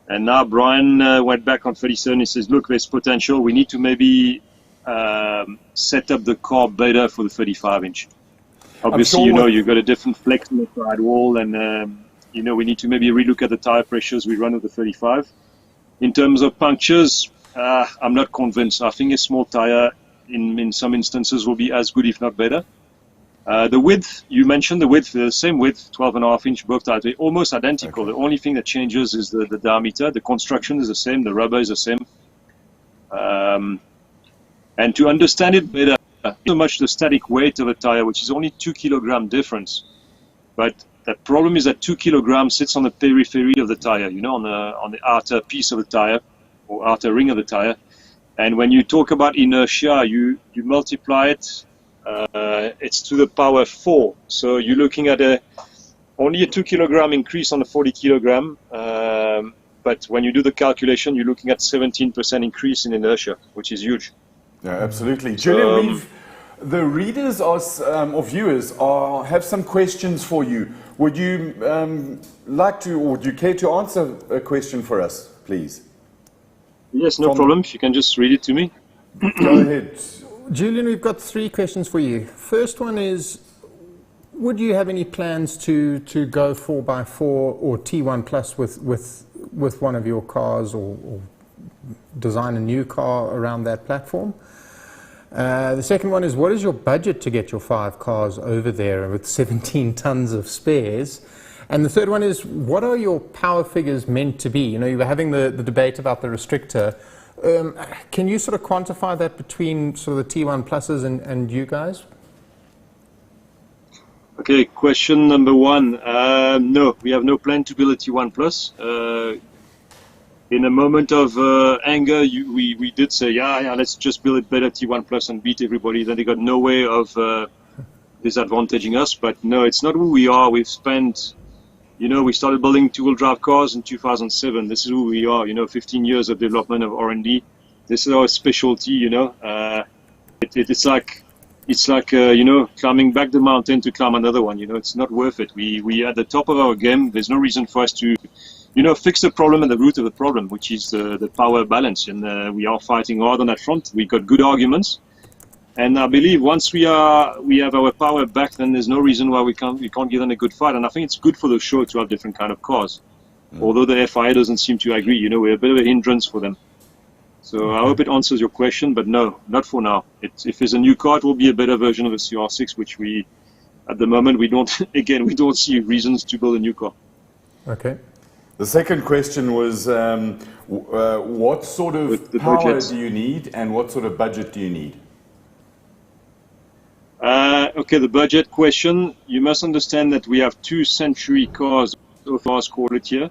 And now Brian went back on 37. He says, look, there's potential. We need to maybe set up the car better for the 35-inch. Obviously, you've got a different flex on the sidewall, and we need to maybe relook at the tire pressures we run with the 35. In terms of punctures, I'm not convinced. I think a small tire in some instances will be as good, if not better. The width, you mentioned the width, the same width, 12.5-inch, both tires, they're almost identical. Okay. The only thing that changes is the diameter. The construction is the same, the rubber is the same. And to understand it better, so much the static weight of a tire, which is only 2 kilogram difference. But the problem is that 2 kilograms sits on the periphery of the tire, on the outer piece of the tire or outer ring of the tire. And when you talk about inertia, you multiply it, it's to the power 4. So you're looking at only a 2 kilogram increase on the 40 kilogram. But when you do the calculation, you're looking at 17% increase in inertia, which is huge. Yeah, absolutely. Julian, the readers or viewers have some questions for you. Would you like to, or would you care to answer a question for us, please? Yes, no problem. If you can just read it to me. Go ahead. Julian, we've got 3 questions for you. First one is, would you have any plans to go 4x4 or T1 Plus with one of your cars, or design a new car around that platform? The second one is, what is your budget to get your 5 cars over there with 17 tons of spares? And the third one is, what are your power figures meant to be? You were having the debate about the restrictor. Can you sort of quantify that between sort of the T1 Pluses and you guys? Okay, question number 1. No, we have no plan to build a T1 Plus. In a moment of anger, we did say, yeah, let's just build it better, T1 Plus, and beat everybody. Then they got no way of disadvantaging us. But no, it's not who we are. We've spent, we started building 2-wheel drive cars in 2007. This is who we are. 15 years of development of R&D. This is our specialty. It's like climbing back the mountain to climb another one. It's not worth it. We are at the top of our game. There's no reason for us to fix the problem at the root of the problem, which is the power balance. And we are fighting hard on that front. We got good arguments. And I believe once we have our power back, then there's no reason why we can't give them a good fight. And I think it's good for the show to have different kind of cars. Although the FIA doesn't seem to agree, we're a bit of a hindrance for them. So I hope it answers your question, but no, not for now. If there's a new car, it will be a better version of the CR6, which we at the moment, we don't see reasons to build a new car. Okay. The second question was, what sort of power do you need and what sort of budget do you need? Okay, the budget question. You must understand that we have 2 Century cars so far scored here,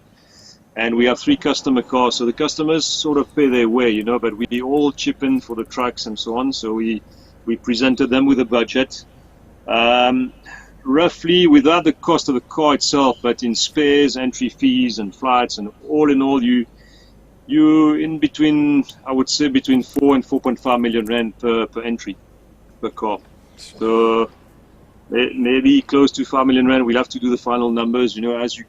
and we have 3 customer cars. So the customers sort of pay their way, but we all chip in for the tracks and so on. So we presented them with a budget. Roughly, without the cost of the car itself, but in spares, entry fees, and flights, and all in all, you in between, I would say, between 4 and 4.5 million rand per entry, per car. So maybe close to 5 million rand. We'll have to do the final numbers. As you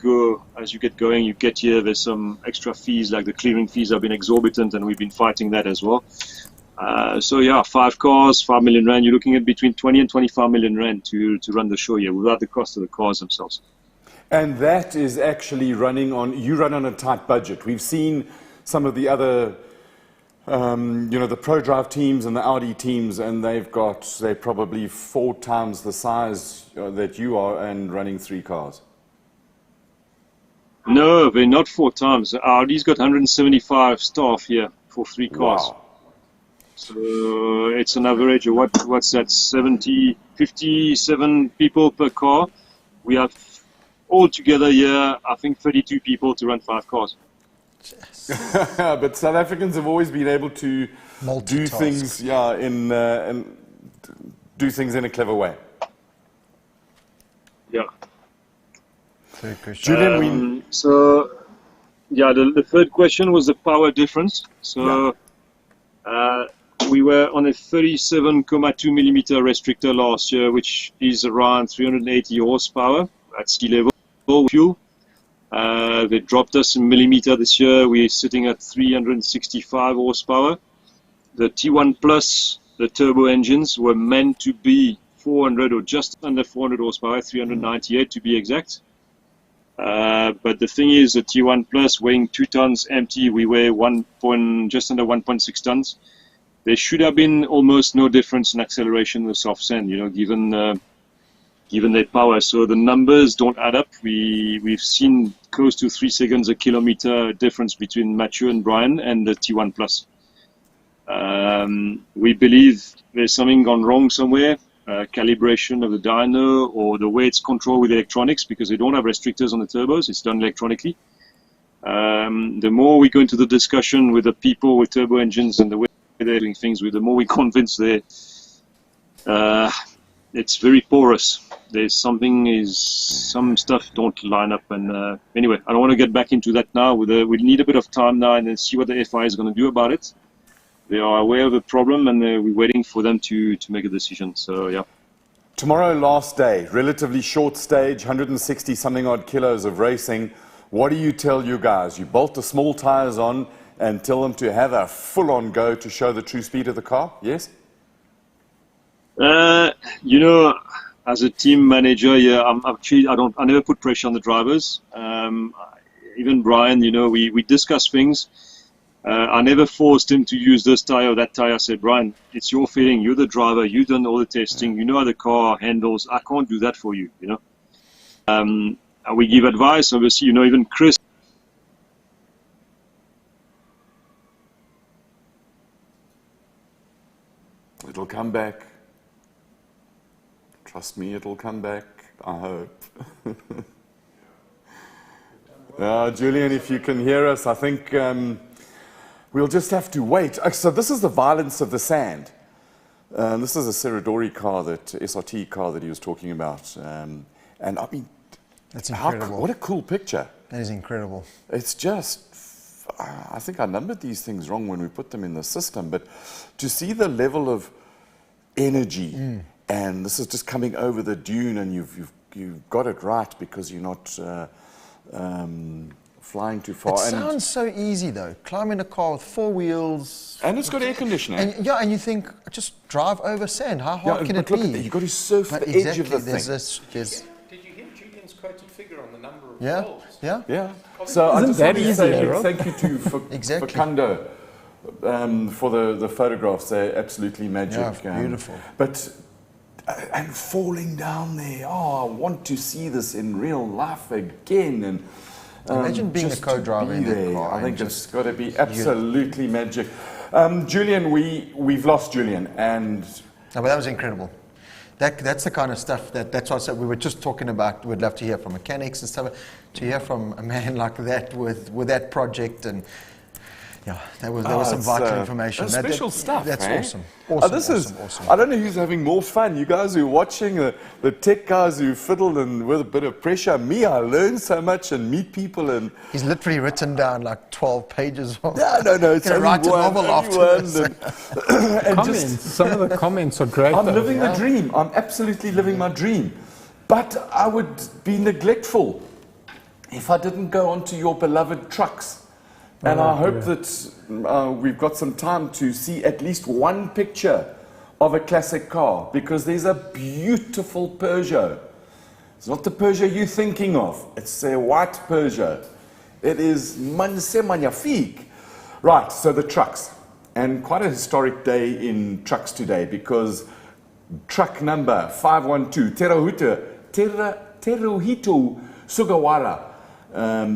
get going, you get here. There's some extra fees, like the clearing fees have been exorbitant, and we've been fighting that as well. So yeah, 5 cars, 5 million rand. You're looking at between 20 and 25 million rand to run the show here, without the cost of the cars themselves. And that is actually you run on a tight budget. We've seen some of the other, the ProDrive teams and the Audi teams, and they're probably 4 times the size that you are and running 3 cars. No, they're not 4 times. Audi's got 175 staff here for 3 cars. Wow. So it's an average of what's that, 57 people per car. We have all together here, I think 32 people to run 5 cars. But South Africans have always been able to do things, and do things in a clever way. Yeah. Julian, the third question was the power difference. So. We were on a 37.2 millimeter restrictor last year, which is around 380 horsepower at sea level fuel. They dropped us in millimeter this year. We're sitting at 365 horsepower. The T1 Plus, the turbo engines, were meant to be 400 or just under 400 horsepower, 398 to be exact. But the thing is, the T1 Plus weighing 2 tons empty, we weigh just under 1.6 tons. There should have been almost no difference in acceleration with soft sand, given their power. So the numbers don't add up. We've seen close to 3 seconds a kilometer difference between Mathieu and Brian and the T1 Plus. We believe there's something gone wrong somewhere. Calibration of the dyno or the way it's controlled with electronics, because they don't have restrictors on the turbos. It's done electronically. The more we go into the discussion with the people with turbo engines and the way they're doing things, the more we convince it's very porous. Some stuff don't line up. And anyway, I don't want to get back into that now. We need a bit of time now and then see what the FI is going to do about it. They are aware of the problem, and we're waiting for them to make a decision. So, yeah. Tomorrow, last day, relatively short stage, 160 something odd kilos of racing. What do you tell you guys? You bolt the small tires on and tell them to have a full-on go to show the true speed of the car? Yes? As a team manager, I never put pressure on the drivers. Even Brian, we discuss things. I never forced him to use this tire or that tire. I said, Brian, it's your feeling. You're the driver. You've done all the testing. You know how the car handles. I can't do that for you, And we give advice. Obviously, even Chris. It'll come back. Trust me, it'll come back. I hope. Julian, if you can hear us, I think we'll just have to wait. So this is the violence of the sand. This is a Ceridori car, SRT car that he was talking about. And I mean, that's incredible. What a cool picture. That is incredible. It's just, I think I numbered these things wrong when we put them in the system, but to see the level of energy, and this is just coming over the dune, and you've got it right because you're not flying too far. It sounds so easy though, climbing a car with 4 wheels. And it's got air conditioning. And you think, just drive over sand, how hard can it be? You've got to surf the edge of the thing. Did you hear Julian's quoted figure on the number of rolls? Yeah. So I just want to say thank you to Facundo for the photographs. They're absolutely magic. Yeah, beautiful. But and falling down there. Oh, I want to see this in real life again. And imagine being a co-driver in that car. I think it's got to be absolutely magic. Julian, we've lost Julian, and no, but that was incredible. That's the kind of stuff that's what I said. We were just talking about. We'd love to hear from mechanics and stuff. To hear from a man like that with that project, and yeah, there was some vital information. Special stuff. That's awesome. Awesome. I don't know who's having more fun. You guys who are watching, the tech guys who fiddle and with a bit of pressure. Me, I learn so much and meet people. And he's literally written down like 12 pages. No. It's going to write a novel afterwards. And some of the comments are great. I'm living the dream. I'm absolutely living my dream. But I would be neglectful if I didn't go onto your beloved trucks. And I hope that we've got some time to see at least one picture of a classic car, because there's a beautiful Peugeot. It's not the Peugeot you're thinking of. It's a white Peugeot. It is magnifique. Right, so the trucks. And quite a historic day in trucks today, because truck number 512, Teruhito Sugawara.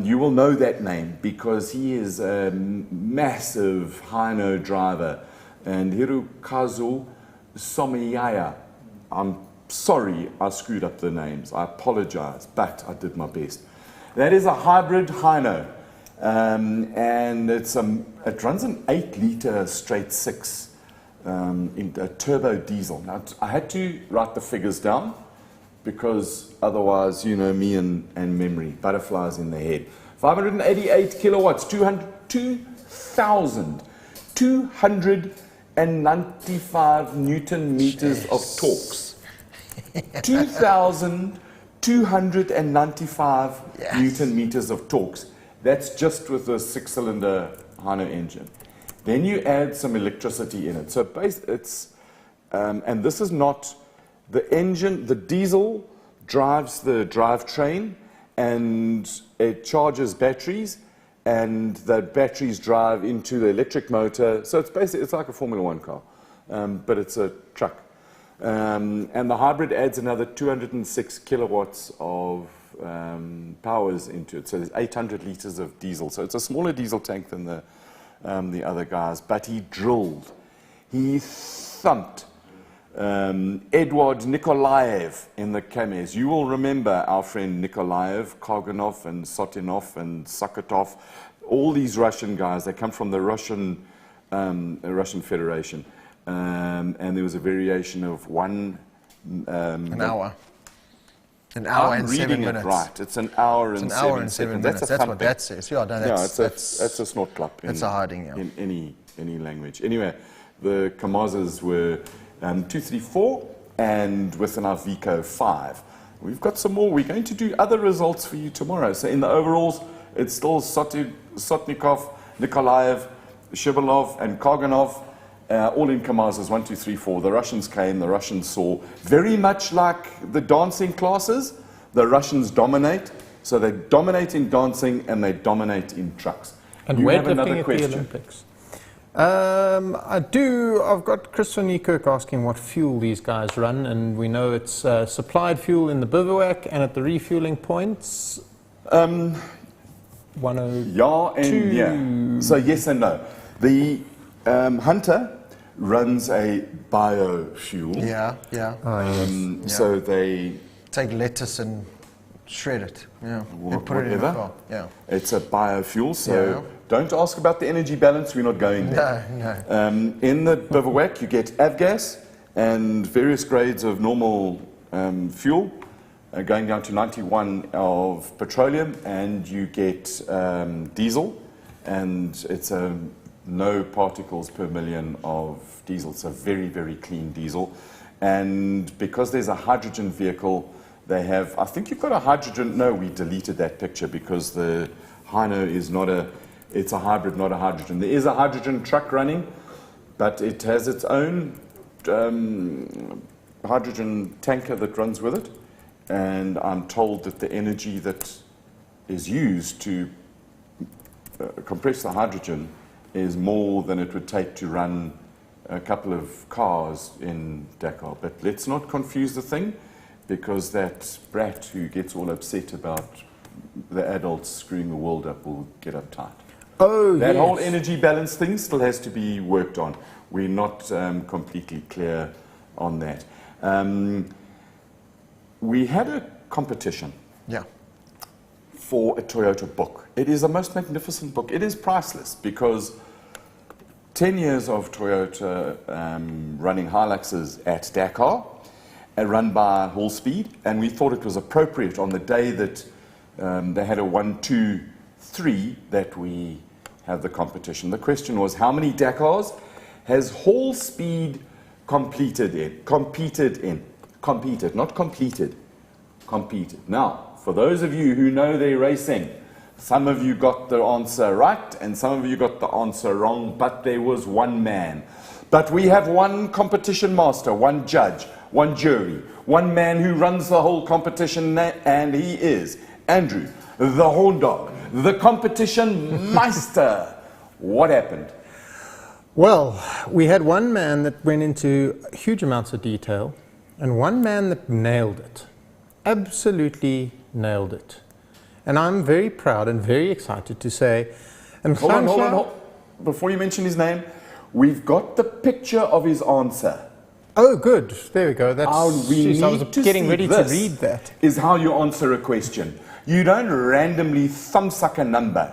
You will know that name because he is a massive Hino driver. And Hirokazu Somiyaya. I'm sorry I screwed up the names. I apologize, but I did my best. That is a hybrid Hino. And it runs an 8-litre straight 6 in a turbo diesel. Now, I had to write the figures down, because otherwise, you know me and memory, butterflies in the head. 588 kilowatts, 2,295 Newton meters of torques. 2,295 Newton meters of torques. That's just with a 6-cylinder Hino engine. Then you add some electricity in it. So and this is not the engine, the diesel drives the drivetrain, and it charges batteries, and the batteries drive into the electric motor. So it's like a Formula 1 car, but it's a truck. And the hybrid adds another 206 kilowatts of powers into it. So there's 800 liters of diesel. So it's a smaller diesel tank than the other guys. But he thumped Edward Nikolaev in the Kamaz. You will remember our friend Nikolaev, Karganov and Sotinov and Sakatov, all these Russian guys. They come from the Russian Federation. And there was a variation of an hour. An hour and 7 minutes. Right, it's an hour and 7 seconds. That's what that says. Yeah, no, that's a snort clap. That's a hiding. In any language. Anyway, the Kamazes were 234 and with an Iveco 5. We've got some more. We're going to do other results for you tomorrow. So in the overalls, it's still Sotnikov, Nikolaev, Shibalov, and Karganov. All in Kamazes, 1, 2, 3, 4. The Russians came, the Russians saw. Very much like the dancing classes, the Russians dominate. So they dominate in dancing and they dominate in trucks. And weightlifting at the Olympics. I do. I've got Chris van Niekerk asking what fuel these guys run, and we know it's supplied fuel in the bivouac and at the refueling points. 102. Yeah and yeah. So yes and no. The Hunter runs a biofuel. Yeah. So they take lettuce and shred it. Yeah. And put it in the car. Yeah. It's a biofuel, so don't ask about the energy balance. We're not going there. No. In the bivouac, you get avgas and various grades of normal fuel, going down to 91 of petroleum, and you get diesel, and it's no particles per million of diesel. It's a very, very clean diesel. And because there's a hydrogen vehicle, they have, I think you've got a hydrogen, no, we deleted that picture because the Hino is not it's a hybrid, not a hydrogen. There is a hydrogen truck running, but it has its own hydrogen tanker that runs with it. And I'm told that the energy that is used to compress the hydrogen is more than it would take to run a couple of cars in Dakar. But let's not confuse the thing, because that brat who gets all upset about the adults screwing the world up will get uptight. Oh, that yes. whole energy balance thing still has to be worked on. We're not completely clear on that. We had a competition for a Toyota book. It is a most magnificent book. It is priceless, because 10 years of Toyota running Hiluxes at Dakar, run by Hall Speed, and we thought it was appropriate on the day that they had a 1, 2, 3 that we have the competition. The question was, how many Dakars has Hall Speed competed in? Now, for those of you who know their racing, some of you got the answer right and some of you got the answer wrong, but there was one man. But we have one competition master, one judge, one jury, one man who runs the whole competition, and he is Andrew, the horn dog, the competition meister. What happened? Well, we had one man that went into huge amounts of detail, and one man that nailed it. Absolutely nailed it. And I'm very proud and very excited to say, and hold on. Before you mention his name, we've got the picture of his answer. Oh, good. There we go. That's, I was getting ready to read that. Is how you answer a question. You don't randomly thumbsuck a number.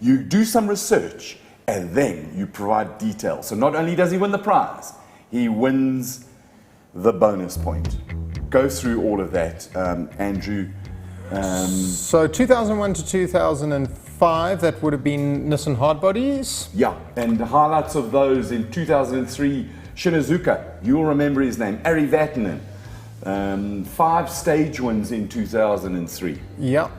You do some research, and then you provide details. So not only does he win the prize, he wins the bonus point. Go through all of that, Andrew. So 2001 to 2005, that would have been Nissan hardbodies. Yeah, and the highlights of those in 2003, Shinazuka, you'll remember his name, Ari Vatanen. 5 stage wins in 2003. Yeah.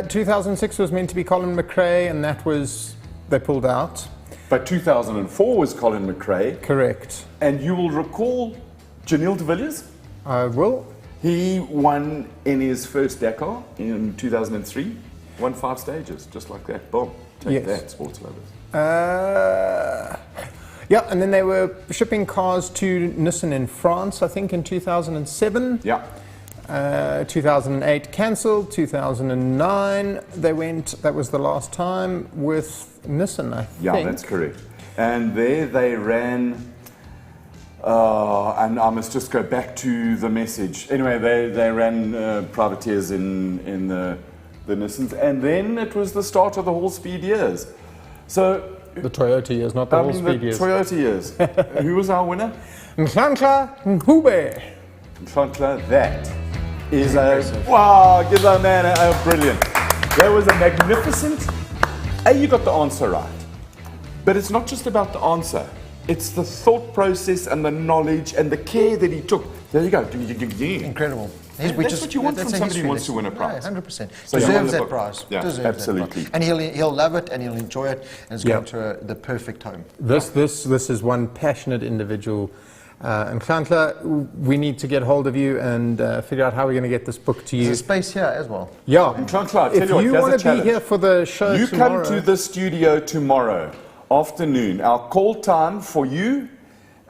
2006 was meant to be Colin McRae, and that was, they pulled out. But 2004 was Colin McRae. Correct. And you will recall Janelle de Villiers? I will. He won in his first Dakar in 2003. Won 5 stages, just like that. Boom. Take that, sports lovers. Yeah, and then they were shipping cars to Nissan in France, I think, in 2007. Yeah. 2008 cancelled. 2009 they went, that was the last time, with Nissan, I think. Yeah, that's correct. And there they ran... and I must just go back to the message. Anyway, they ran privateers in the Nissans, and then it was the start of the Hall Speed years. So the Toyota years, not the Hall Speed years. The Toyota years. Who was our winner? Nhlanhla Ngubane. Nhlanhla, that is a wow! Give that man a brilliant. That was a magnificent. You got the answer right, but it's not just about the answer. It's the thought process and the knowledge and the care that he took. There you go. Incredible. That's what you want from somebody who wants to win a prize. 100%. So Deserves that prize. Yeah, Deserves absolutely. that prize. And he'll love it and he'll enjoy it, and it's going to the perfect home. This is one passionate individual. And Nhlanhla, we need to get hold of you and figure out how we're going to get this book to you. There's a space here as well. Yeah. And Nhlanhla, if you want to be here for the show tomorrow, come to the studio tomorrow afternoon. Our call time for you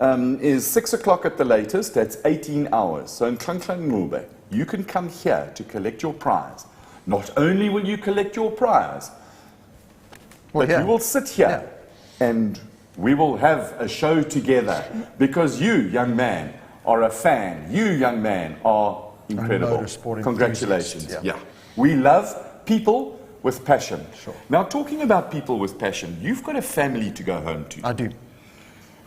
is 6 o'clock at the latest. That's 18 hours. So in Nhlanhla, you can come here to collect your prize. Not only will you collect your prize, but you will sit here and we will have a show together, because you, young man, are a fan. You, young man, are incredible. Congratulations. Yeah. We love people with passion. Sure. Now, talking about people with passion, you've got a family to go home to. I do.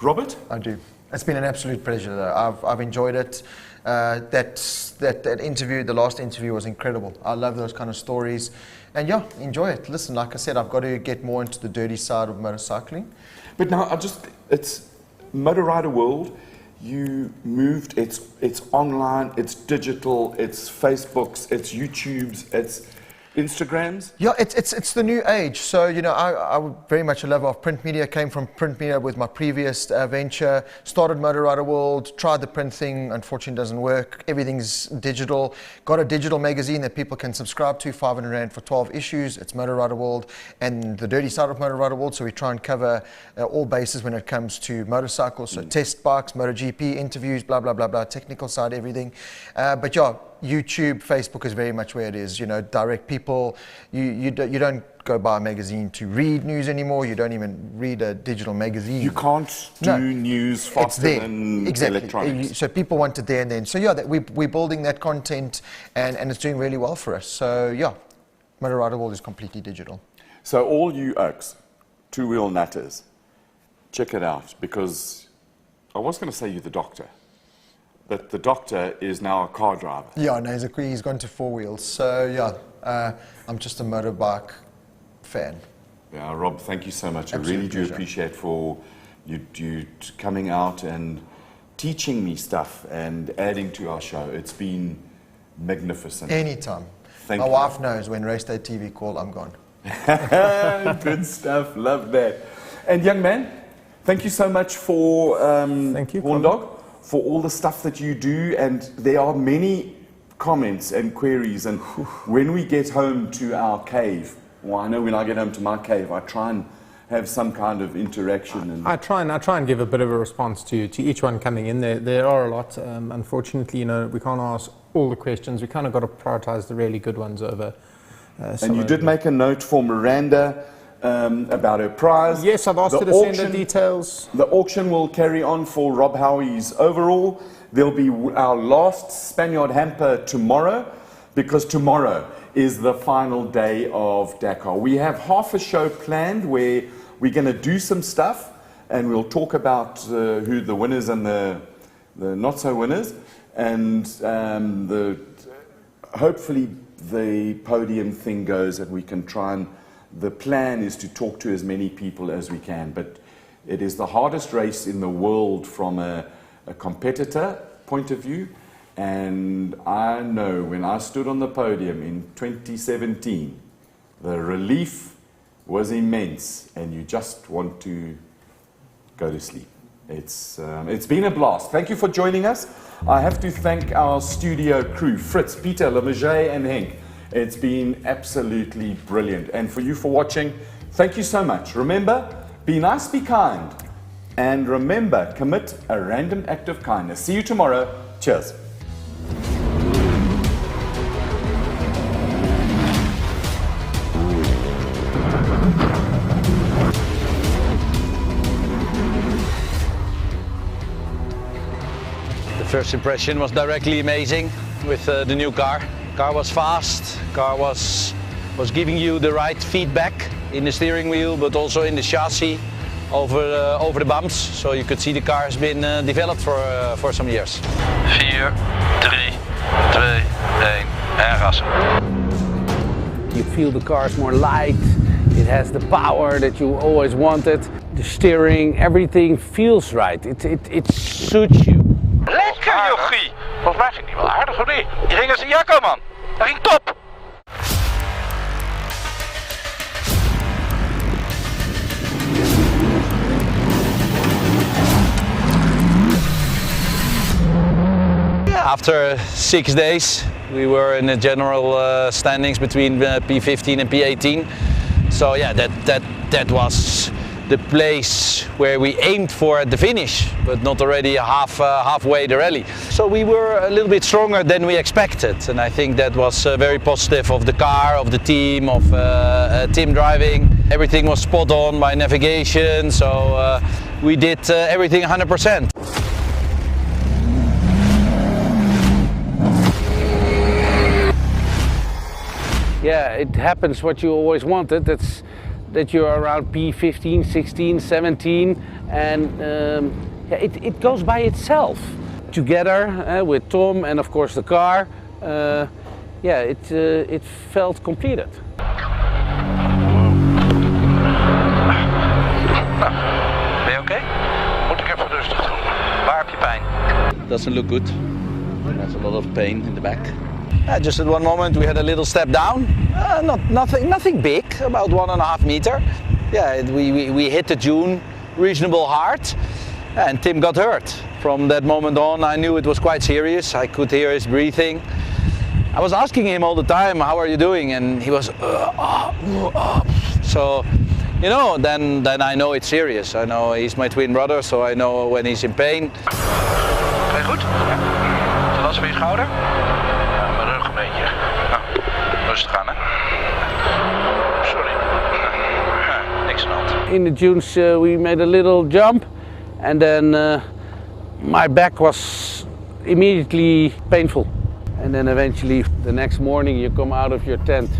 Robert? I do. It's been an absolute pleasure, though. I've enjoyed it. That interview, the last interview, was incredible. I love those kind of stories. And yeah, enjoy it. Listen, like I said, I've got to get more into the dirty side of motorcycling. But now, it's Motor Rider World. You moved, it's online, it's digital, it's Facebooks, it's YouTubes, Instagrams? Yeah, it's the new age. So, you know, I would very much a lover of print media, came from print media with my previous venture, started Motor Rider World, tried the print thing, unfortunately doesn't work. Everything's digital. Got a digital magazine that people can subscribe to, 500 Rand for 12 issues. It's Motor Rider World and the dirty side of Motor Rider World. So we try and cover all bases when it comes to motorcycles. So test bikes, MotoGP, interviews, blah, blah, blah, blah, technical side, everything. But yeah, YouTube, Facebook is very much where it is, you know, direct people. You don't go buy a magazine to read news anymore. You don't even read a digital magazine. You can't do news faster than electronics. So people want it there and then. So yeah, we're building that content and it's doing really well for us. So yeah, Motor Rider World is completely digital. So all you oaks, two-wheel nutters, check it out, because I was going to say you're the doctor. But the doctor is now a car driver. Yeah, no, he's gone to four wheels. So yeah, I'm just a motorbike fan. Yeah, Rob, thank you so much. Absolute I really pleasure. do appreciate for you coming out and teaching me stuff and adding to our show. It's been magnificent. Anytime. Thank My you. wife knows when Raceday TV call, I'm gone. Good stuff. Love that. And young man, thank you so much for Horn Dog, for all the stuff that you do. And there are many comments and queries. And when we get home to our cave, well, I know when I get home to my cave, I try and have some kind of interaction. And I try and give a bit of a response to each one coming in. There are a lot. Unfortunately, you know, we can't ask all the questions. We kind of got to prioritize the really good ones over. And you did make a note for Miranda about her prize. Yes, I've asked her to send the details. The auction will carry on for Rob Howie's overall. There'll be our last Spaniard hamper tomorrow, because tomorrow is the final day of Dakar. We have half a show planned where we're going to do some stuff, and we'll talk about who the winners and the not so winners, and hopefully the podium thing goes, and we can try and, the plan is to talk to as many people as we can, but it is the hardest race in the world from a competitor point of view. And I know when I stood on the podium in 2017, the relief was immense, and you just want to go to sleep. It's been a blast. Thank you for joining us. I have to thank our studio crew, Fritz, Peter, Lemage, and Henk. It's been absolutely brilliant. And for you for watching, thank you so much. Remember, be nice, be kind. And remember, commit a random act of kindness. See you tomorrow. Cheers. The first impression was directly amazing with the new car. Car was fast, car was giving you the right feedback in the steering wheel, but also in the chassis over the bumps. So you could see the car has been developed for some years. 4, 3, 2, 1, en gassen. You feel the car is more light, it has the power that you always wanted. The steering, everything feels right, it suits you. Lekker jochie! Volgens mij ging die wel aardig hoor. Die ging als een jakko man. Dat ging top! After 6 days, we were in the general standings between P15 and P18. So yeah, that was the place where we aimed for at the finish, but not already halfway the rally. So we were a little bit stronger than we expected, and I think that was very positive of the car, of the team, of team driving. Everything was spot on by navigation, so we did everything 100%. Yeah, it happens what you always wanted. That's that you're around P15, 16, 17, and yeah, it goes by itself. Together with Tom and of course the car, yeah, it felt completed. Ben je oké? Moet ik even rustig doen. Waar heb je pijn? Doesn't look good. There's a lot of pain in the back. Just at one moment we had a little step down, nothing big, about 1.5 meter. Yeah, we hit the dune reasonable hard, and Tim got hurt. From that moment on, I knew it was quite serious. I could hear his breathing. I was asking him all the time, how are you doing? And he was, so, you know, then I know it's serious. I know he's my twin brother, so I know when he's in pain. Ga je goed? Ja. Is dat voor je schouder? Ja, mijn rug een beetje. Nou, rustig aan, hè. Sorry. Niks aan de hand. In the dunes we made a little jump, and then my back was immediately painful. And then eventually the next morning you come out of your tent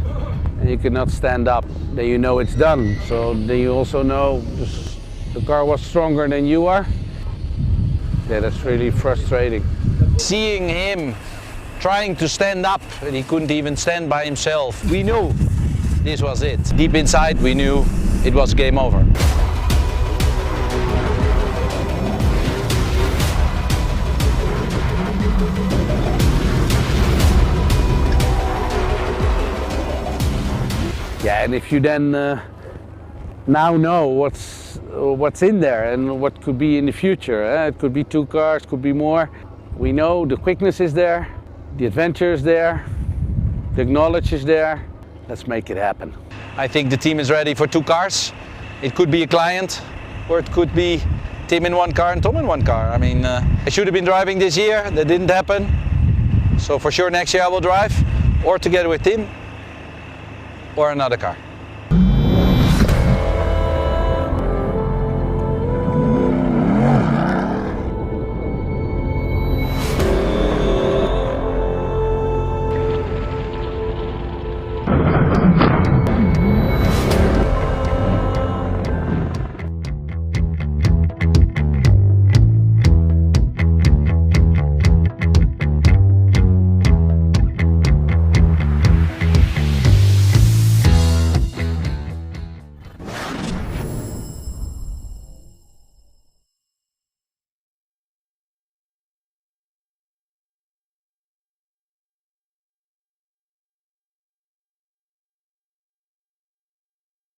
and you cannot stand up. Then you know it's done. So then you also know the car was stronger than you are. Yeah, that's really frustrating. Seeing him trying to stand up, and he couldn't even stand by himself, we knew this was it. Deep inside we knew it was game over. Yeah, and if you then now know what's in there and what could be in the future, it could be 2 cars, could be more. We know the quickness is there, the adventure is there, the knowledge is there. Let's make it happen. I think the team is ready for 2 cars. It could be a client, or it could be Tim in 1 car and Tom in 1 car. I mean, I should have been driving this year, that didn't happen. So for sure next year I will drive, or together with Tim, or another car.